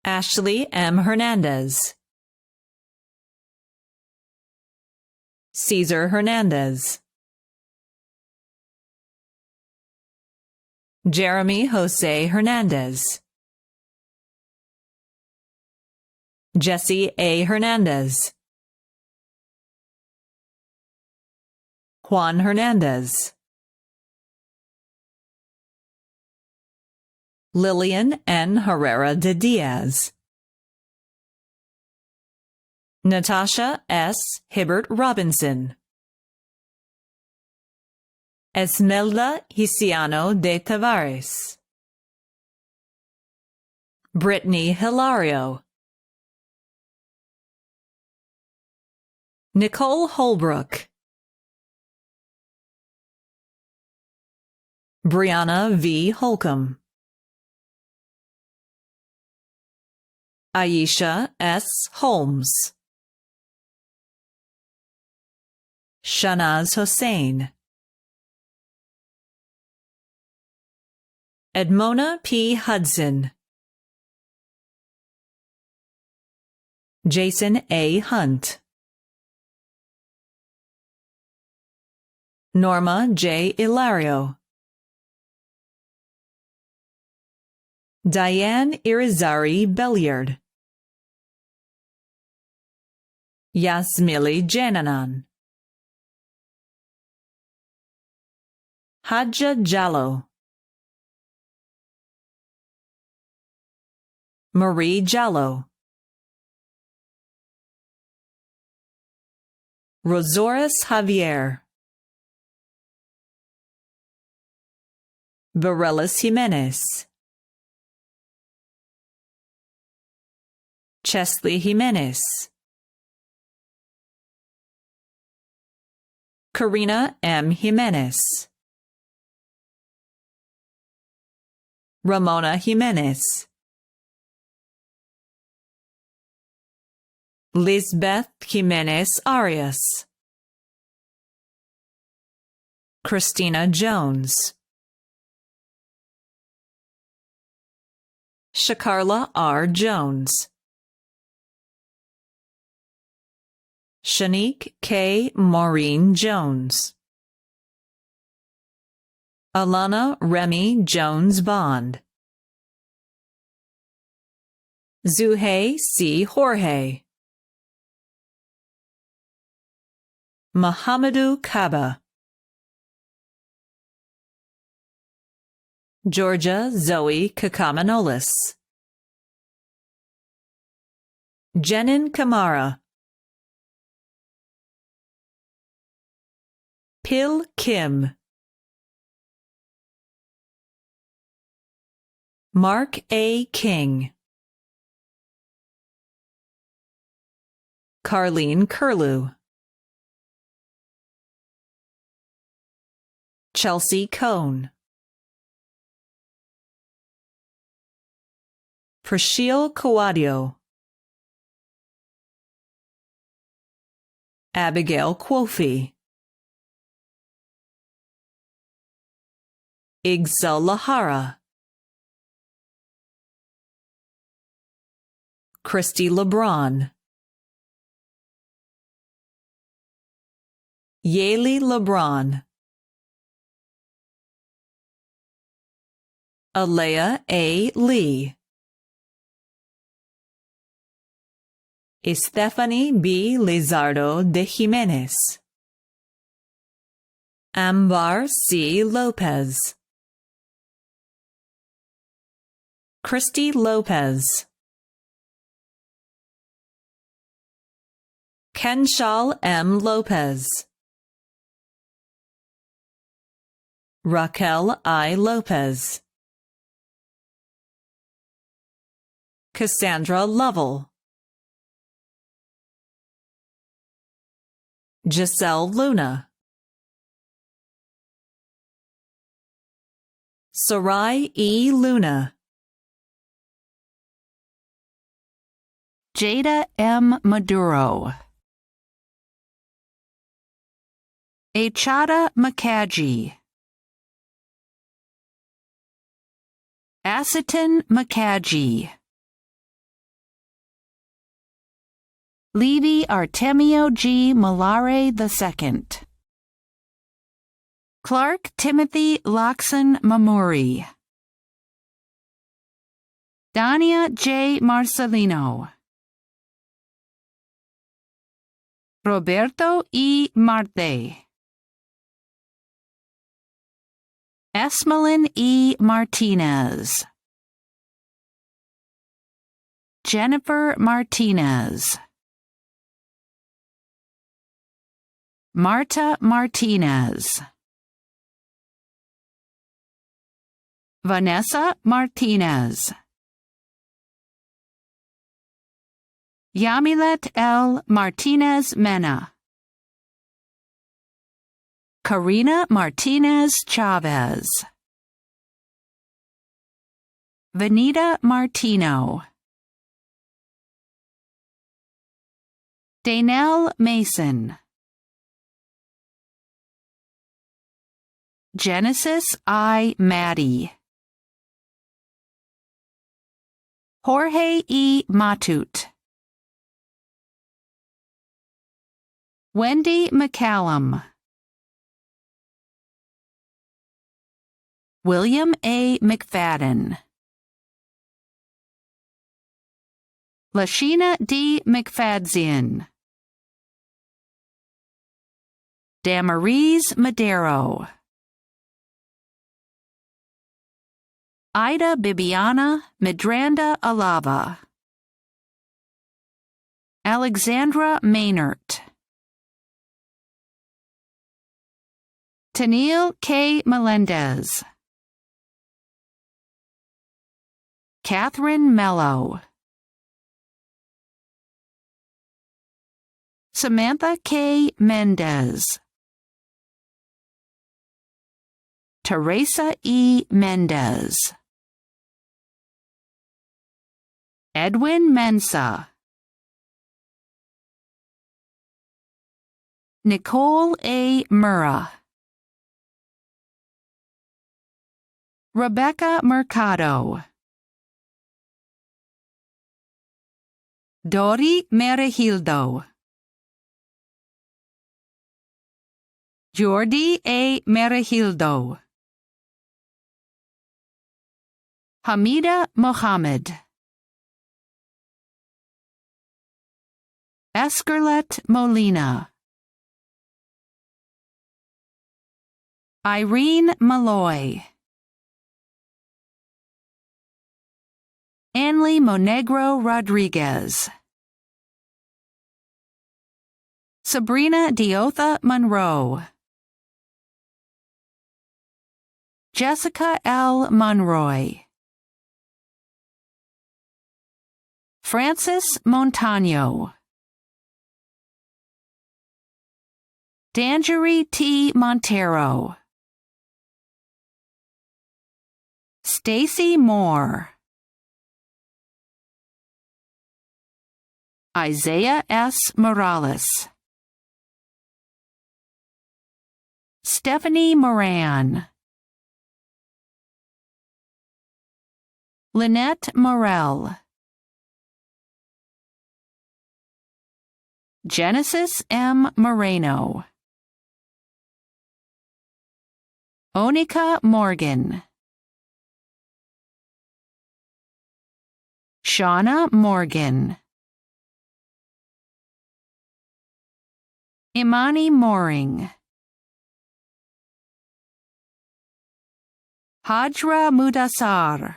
Ashley M. Hernandez, Cesar Hernandez, Jeremy Jose Hernandez, Jesse A. Hernandez, Juan Hernandez, Lillian N. Herrera de Diaz, Natasha S. Hibbert Robinson, Esmelda Hiciano de Tavares, Brittany Hilario, Nicole Holbrook, Brianna V. Holcomb, Aisha S. Holmes, Shanaz Hossein, Edmona P. Hudson, Jason A. Hunt, Norma J. Ilario, Diane Irizarry Belliard, Yasmili Jananan, Hadja Jallo, Marie Jallo, Rosaurus Javier, Varelis Jimenez, Chesley Jimenez, Karina M. Jimenez, Ramona Jimenez, Lisbeth Jimenez Arias, Christina Jones, Shakarla R. Jones, Shanique K. Maureen Jones, Alana Remy Jones Bond, Zuhei C. Jorge, Muhammadu Kaba, Georgia Zoe Kakamanolis, Jenin Kamara, Pil Kim, Mark A. King, Carlene Curlew, Chelsea Cohn, Prashil Kawadio, Abigail Quofi, Igza Lahara, Christy LeBron, Yaley LeBron, Alea A. Lee, Estefany B. Lizardo de Jimenez, Ambar C. Lopez, Christy Lopez, Kenshal M. Lopez, Raquel I. Lopez, Cassandra Lovell, Giselle Luna, Sarai E. Luna, Jada M. Maduro, Achada Makaji, Aseton Makaji, Levi Artemio G. Malare II, Clark Timothy Loxon Mamuri, Dania J. Marcelino, Roberto E. Marte, Esmelin E. Martinez, Jennifer Martinez, Marta Martinez, Vanessa Martinez, Yamilet L. Martinez Mena, Karina Martinez Chavez, Vanita Martino, Danelle Mason, Genesis I. Maddie, Jorge E. Matut, Wendy McCallum, William A. McFadden, Lashina D. McFadzean, Damarise Madero, Ida Bibiana Medranda Alava, Alexandra Maynard, Tennille K. Melendez, Catherine Mello, Samantha K. Mendez, Teresa E. Mendez, Edwin Mensa, Nicole A. Murrah, Rebecca Mercado, Dori Merehildo, Jordi A. Merehildo, Hamida Mohammed, Escarlet Molina, Irene Malloy, Anli Monegro Rodriguez, Sabrina Diotha Monroe, Jessica L. Monroy, Francis Montano, Dangery T. Montero, Stacy Moore, Isaiah S. Morales, Stephanie Moran, Lynette Morell, Genesis M. Moreno, Onika Morgan, Shauna Morgan, Imani Mooring, Hajra Mudassar,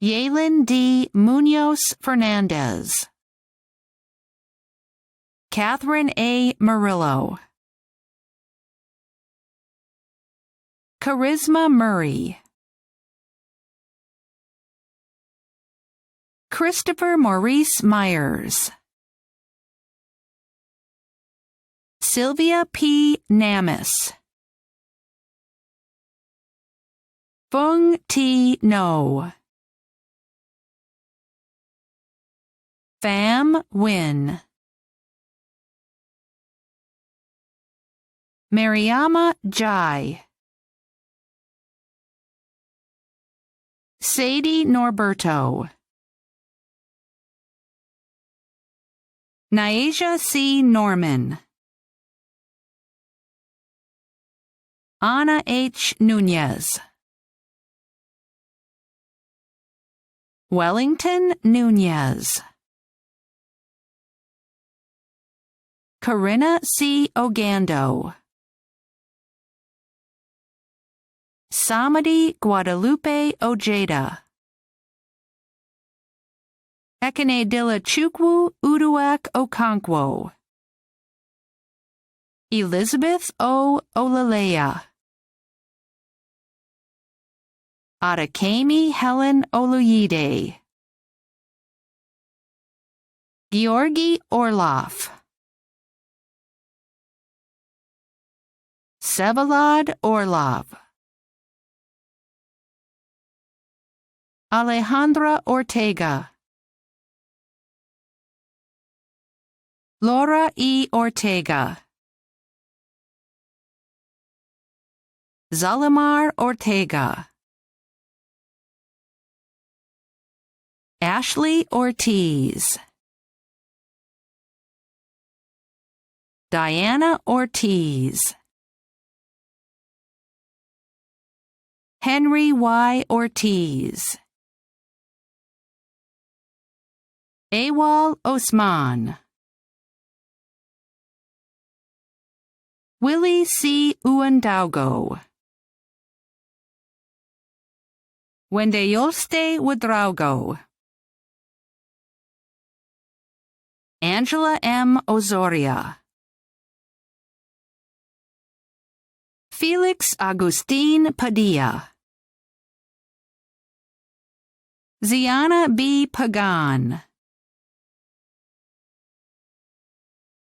Yalen D. Munoz Fernandez, Catherine A. Murillo, Charisma Murray. Christopher Maurice Myers. Sylvia P. Namis. Fung T. No. Pham Nguyen. Mariama Jai. Sadie Norberto. Nyasia C. Norman. Ana H. Nunez. Wellington Nunez. Corinna C. Ogando. Samadi Guadalupe Ojeda. Ekenedilla Chukwu Uduak Okonkwo. Elizabeth O. Olalea. Adekemi Helen Oluyide. Georgi Orlov. Vsevolod Orlov. Alejandra Ortega. Laura E. Ortega. Zalimar Ortega. Ashley Ortiz. Diana Ortiz. Henry Y. Ortiz. Awal Osman. Willie C. Uandaugo. Wendeyoste Wadraugo. Angela M. Osoria. Felix Agustin Padilla. Ziana B. Pagan.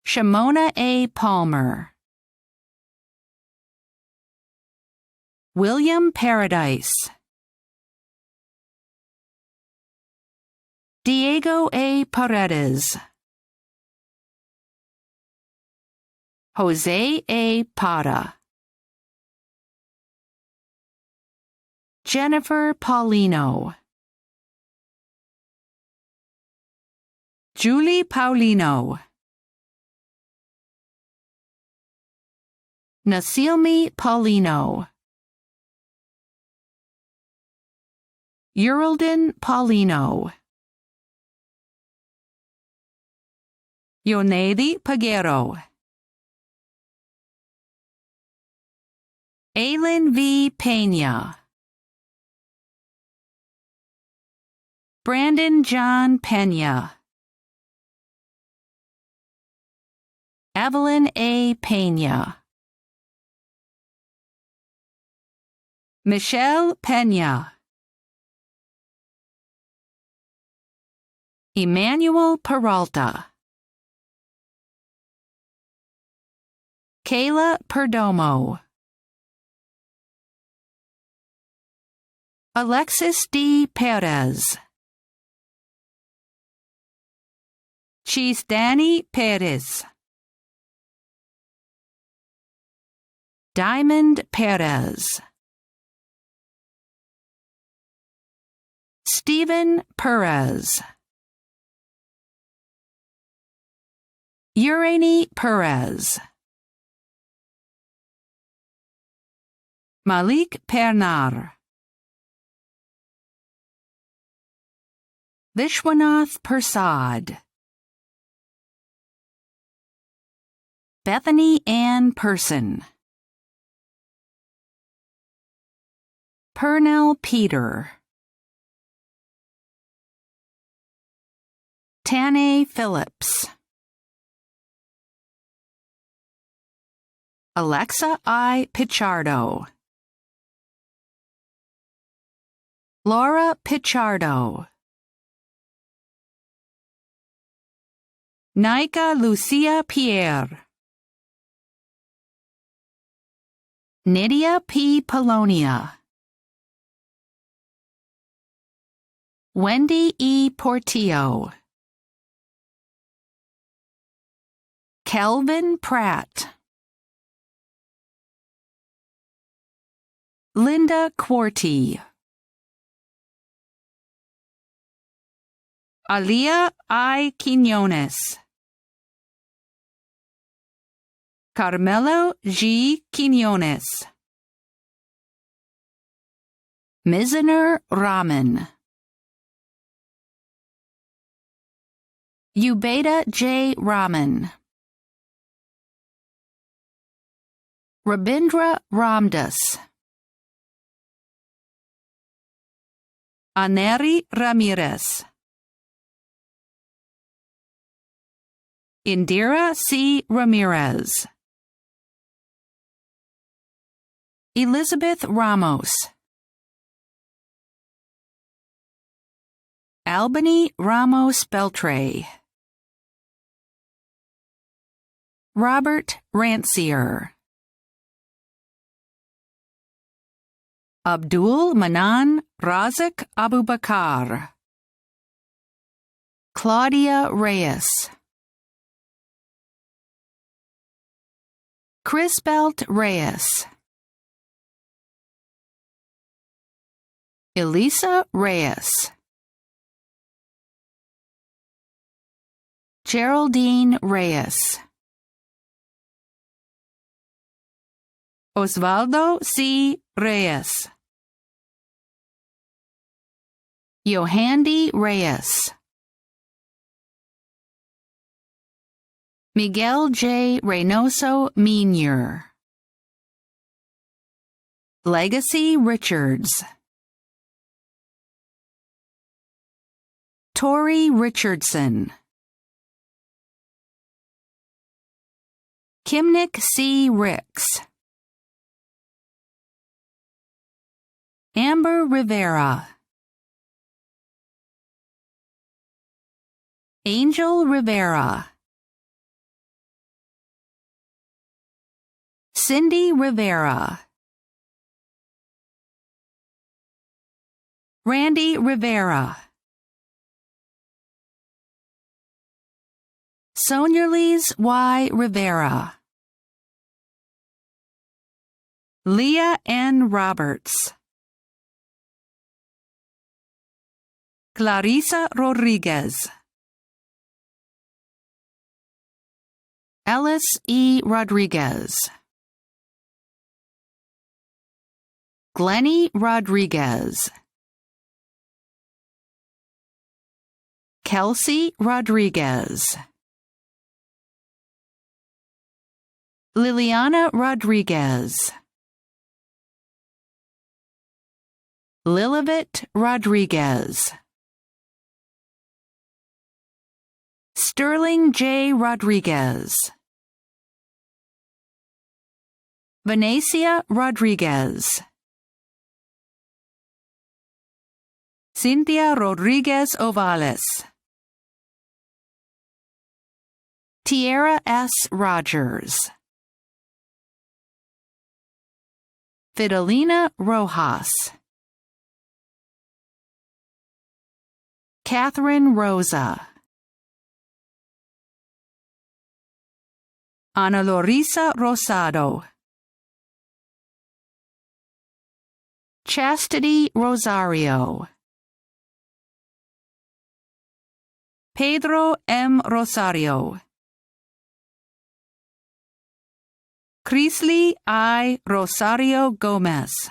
Shimona A. Palmer. William Paradise. Diego A. Paredes. Jose A. Pata. Jennifer Paulino. Julie Paulino. Nasilmi Paulino. Uraldin Paulino. Yonedi Paguero. Aylin V. Pena. Brandon John Pena. Evelyn A. Pena. Michelle Pena. Emmanuel Peralta. Kayla Perdomo. Alexis D. Perez. Danny Perez. Diamond Perez. Stephen Perez. Urani Perez. Malik Pernar. Vishwanath Persad. Bethany Ann Person. Purnell Peter. Tanae Phillips. Alexa I. Pichardo. Laura Pichardo, Nika Lucia Pierre, Nydia P. Polonia, Wendy E. Portillo, Kelvin Pratt, Linda Quarty, Alia I. Quinones, Carmelo G. Quinones, Mizner Raman, Ubeda J. Raman, Rabindra Ramdas, Aneri Ramirez, Indira C. Ramirez, Elizabeth Ramos, Albany Ramos Beltre, Robert Rancier, Abdul Manan Razak Abubakar, Claudia Reyes, Crisbelt Reyes, Elisa Reyes, Geraldine Reyes, Osvaldo C. Reyes, Yohandi Reyes, Miguel J. Reynoso Meanier, Legacy Richards, Tori Richardson, Kimnick C. Ricks, Amber Rivera, Angel Rivera, Cindy Rivera, Randy Rivera, Sonierlise Y. Rivera, Leah N. Roberts, Clarissa Rodriguez, Ellis E. Rodriguez, Glennie Rodriguez, Kelsey Rodriguez, Liliana Rodriguez, Lilibet Rodriguez, Sterling J. Rodriguez, Venecia Rodriguez, Cynthia Rodriguez Ovales, Tierra S. Rogers, Fidelina Rojas, Catherine Rosa, Ana Lorisa Rosado, Chastity Rosario, Pedro M. Rosario, Crisley I. Rosario Gomez,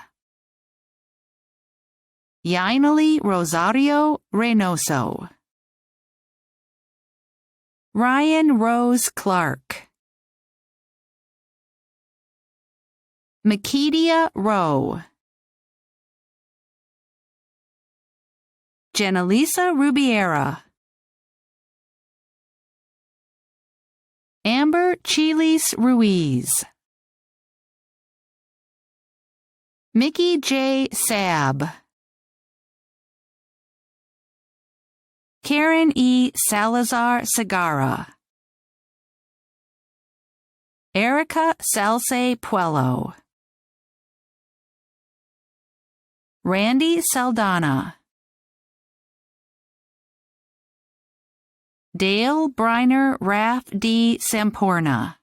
Yainali Rosario Reynoso, Ryan Rose Clark, Makidia Rowe, Janelisa Rubiera, Amber Chilis Ruiz, Mickey J. Sab, Karen E. Salazar Segarra, Erica Salce Puello, Randy Saldana, Dale Briner Raff D. Semporna,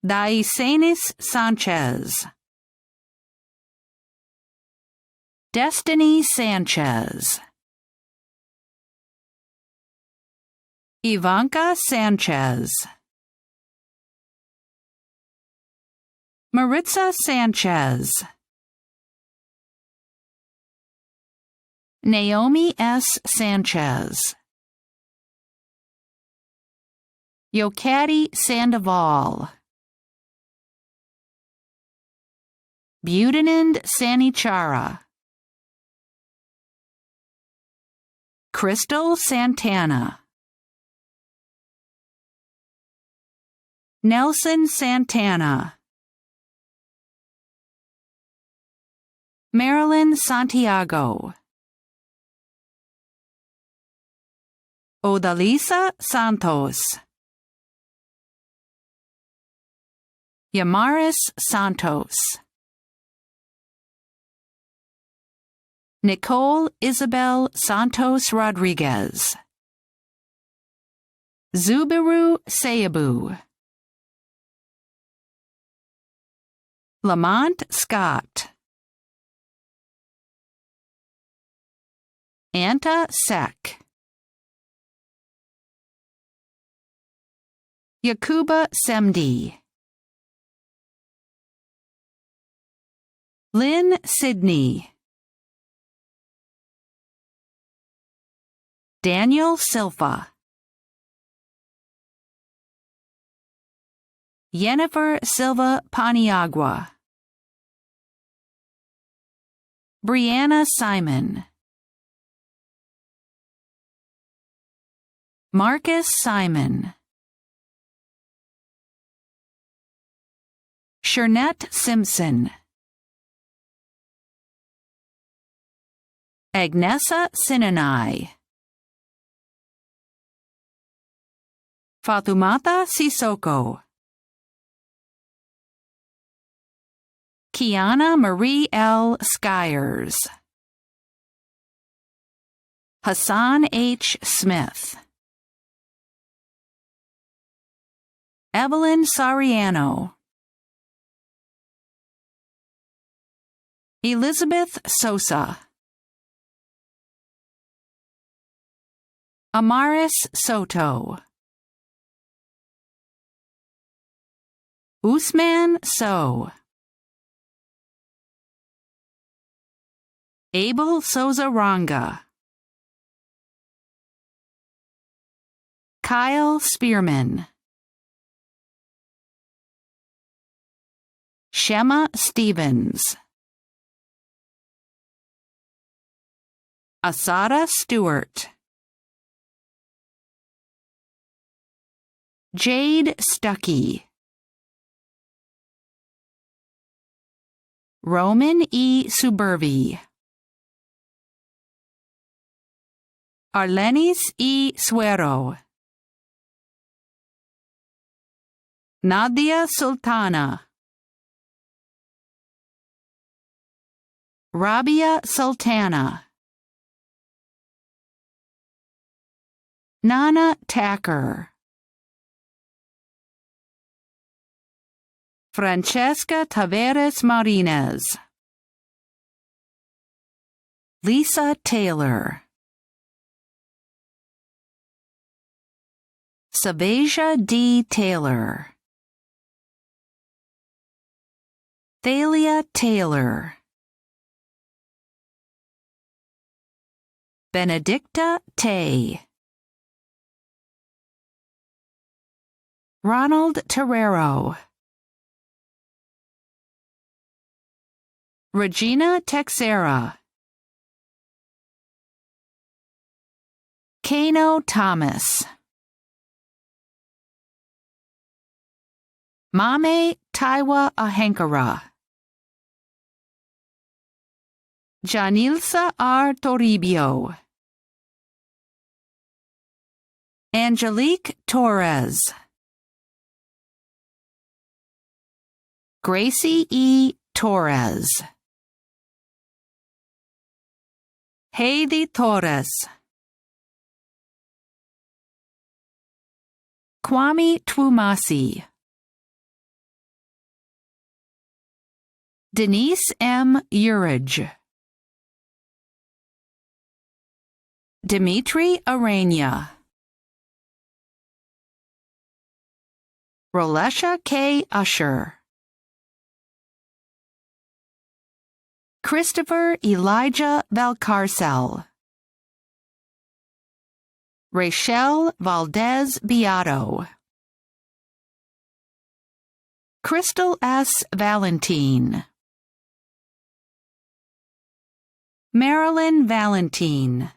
Daisenis Sanchez, Destiny Sanchez, Ivanka Sanchez, Maritza Sanchez, Naomi S. Sanchez, Yokati Sandoval, Butinand Sanichara, Crystal Santana, Nelson Santana, Marilyn Santiago, Odalisa Santos, Yamaris Santos, Nicole Isabel Santos Rodriguez, Zubiru Sayabu, Lamont Scott, Anta Sek, Yakuba Semdi, Lynn Sidney, Daniel Silva, Yennefer Silva Paniagua, Brianna Simon, Marcus Simon, Shernette Simpson, Agnesa Sinanai, Fatumata Sissoko, Kiana Marie L. Skyers, Hassan H. Smith, Evelyn Sariano, Elizabeth Sosa, Amaris Soto, Usman So, Abel Souza Ranga, Kyle Spearman, Shema Stevens, Asada Stewart, Jade Stuckey, Roman E. Suburvi, Arlenis E. Suero, Nadia Sultana, Rabia Sultana, Nana Tacker, Francesca Taveras Marinez, Lisa Taylor, Savasia D. Taylor, Thalia Taylor, Benedicta Tay, Ronald Terrero, Regina Texera, Kano Thomas, Mame Taiwa Ahankara, Janilsa R. Toribio, Angelique Torres, Gracie E. Torres, Heidi Torres, Kwame Twumasi, Denise M. Urich, Dimitri Arania, Rolesha K. Usher, Christopher Elijah Valcarcel, Rachel Valdez Beato, Crystal S. Valentine, Marilyn Valentine,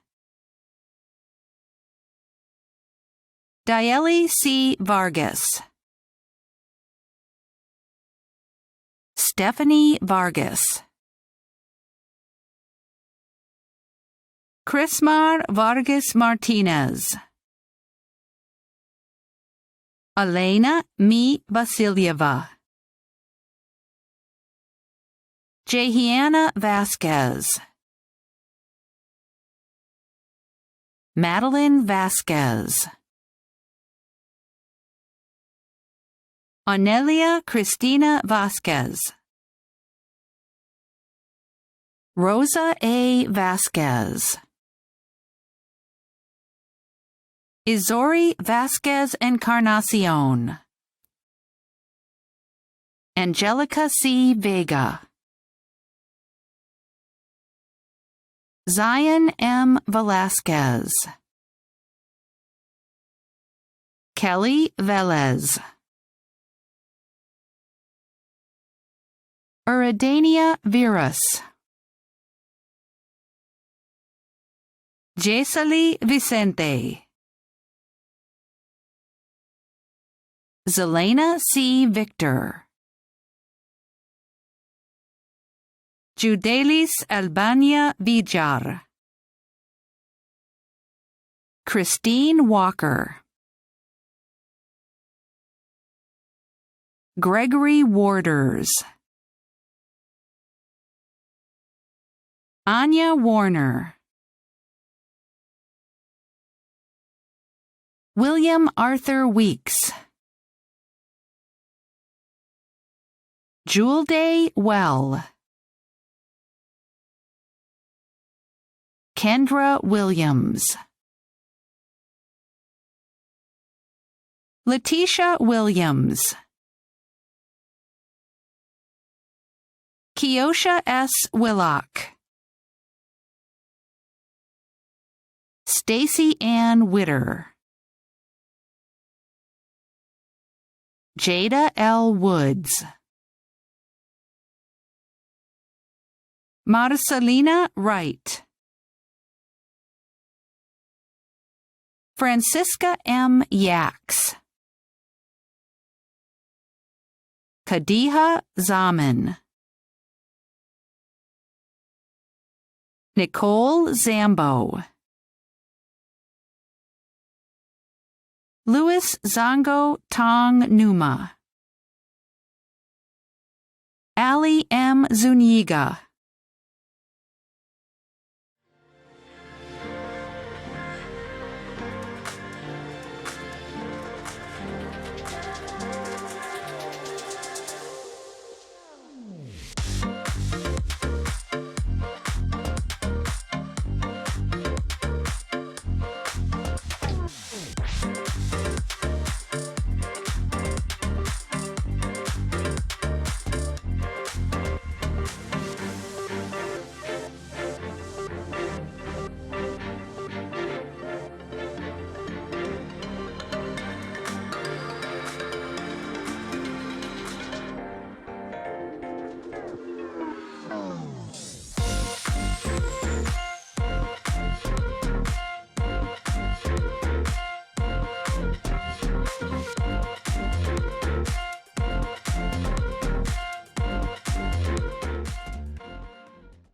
Dieli C. Vargas, Stephanie Vargas, Chrismar Vargas Martinez, Elena Mi Vasilyeva, Jehiana Vasquez, Madeline Vasquez, Onelia Cristina Vasquez, Rosa A. Vasquez, Izori Vasquez Encarnacion, Angelica C. Vega, Zion M. Velasquez, Kelly Velez, Uridania Virus, Jesali Vicente, Zelena C. Victor, Judelis Albania Vijar, Christine Walker, Gregory Warders, Anya Warner, William Arthur Weeks, Jewel Day Well, Kendra Williams, Letitia Williams, Keosha S. Willock, Stacy Ann Witter, Jada L. Woods, Marcelina Wright, Francisca M. Yax, Kadiha Zaman, Nicole Zambo, Louis Zongo Tong Numa, Ali M. Zuniga,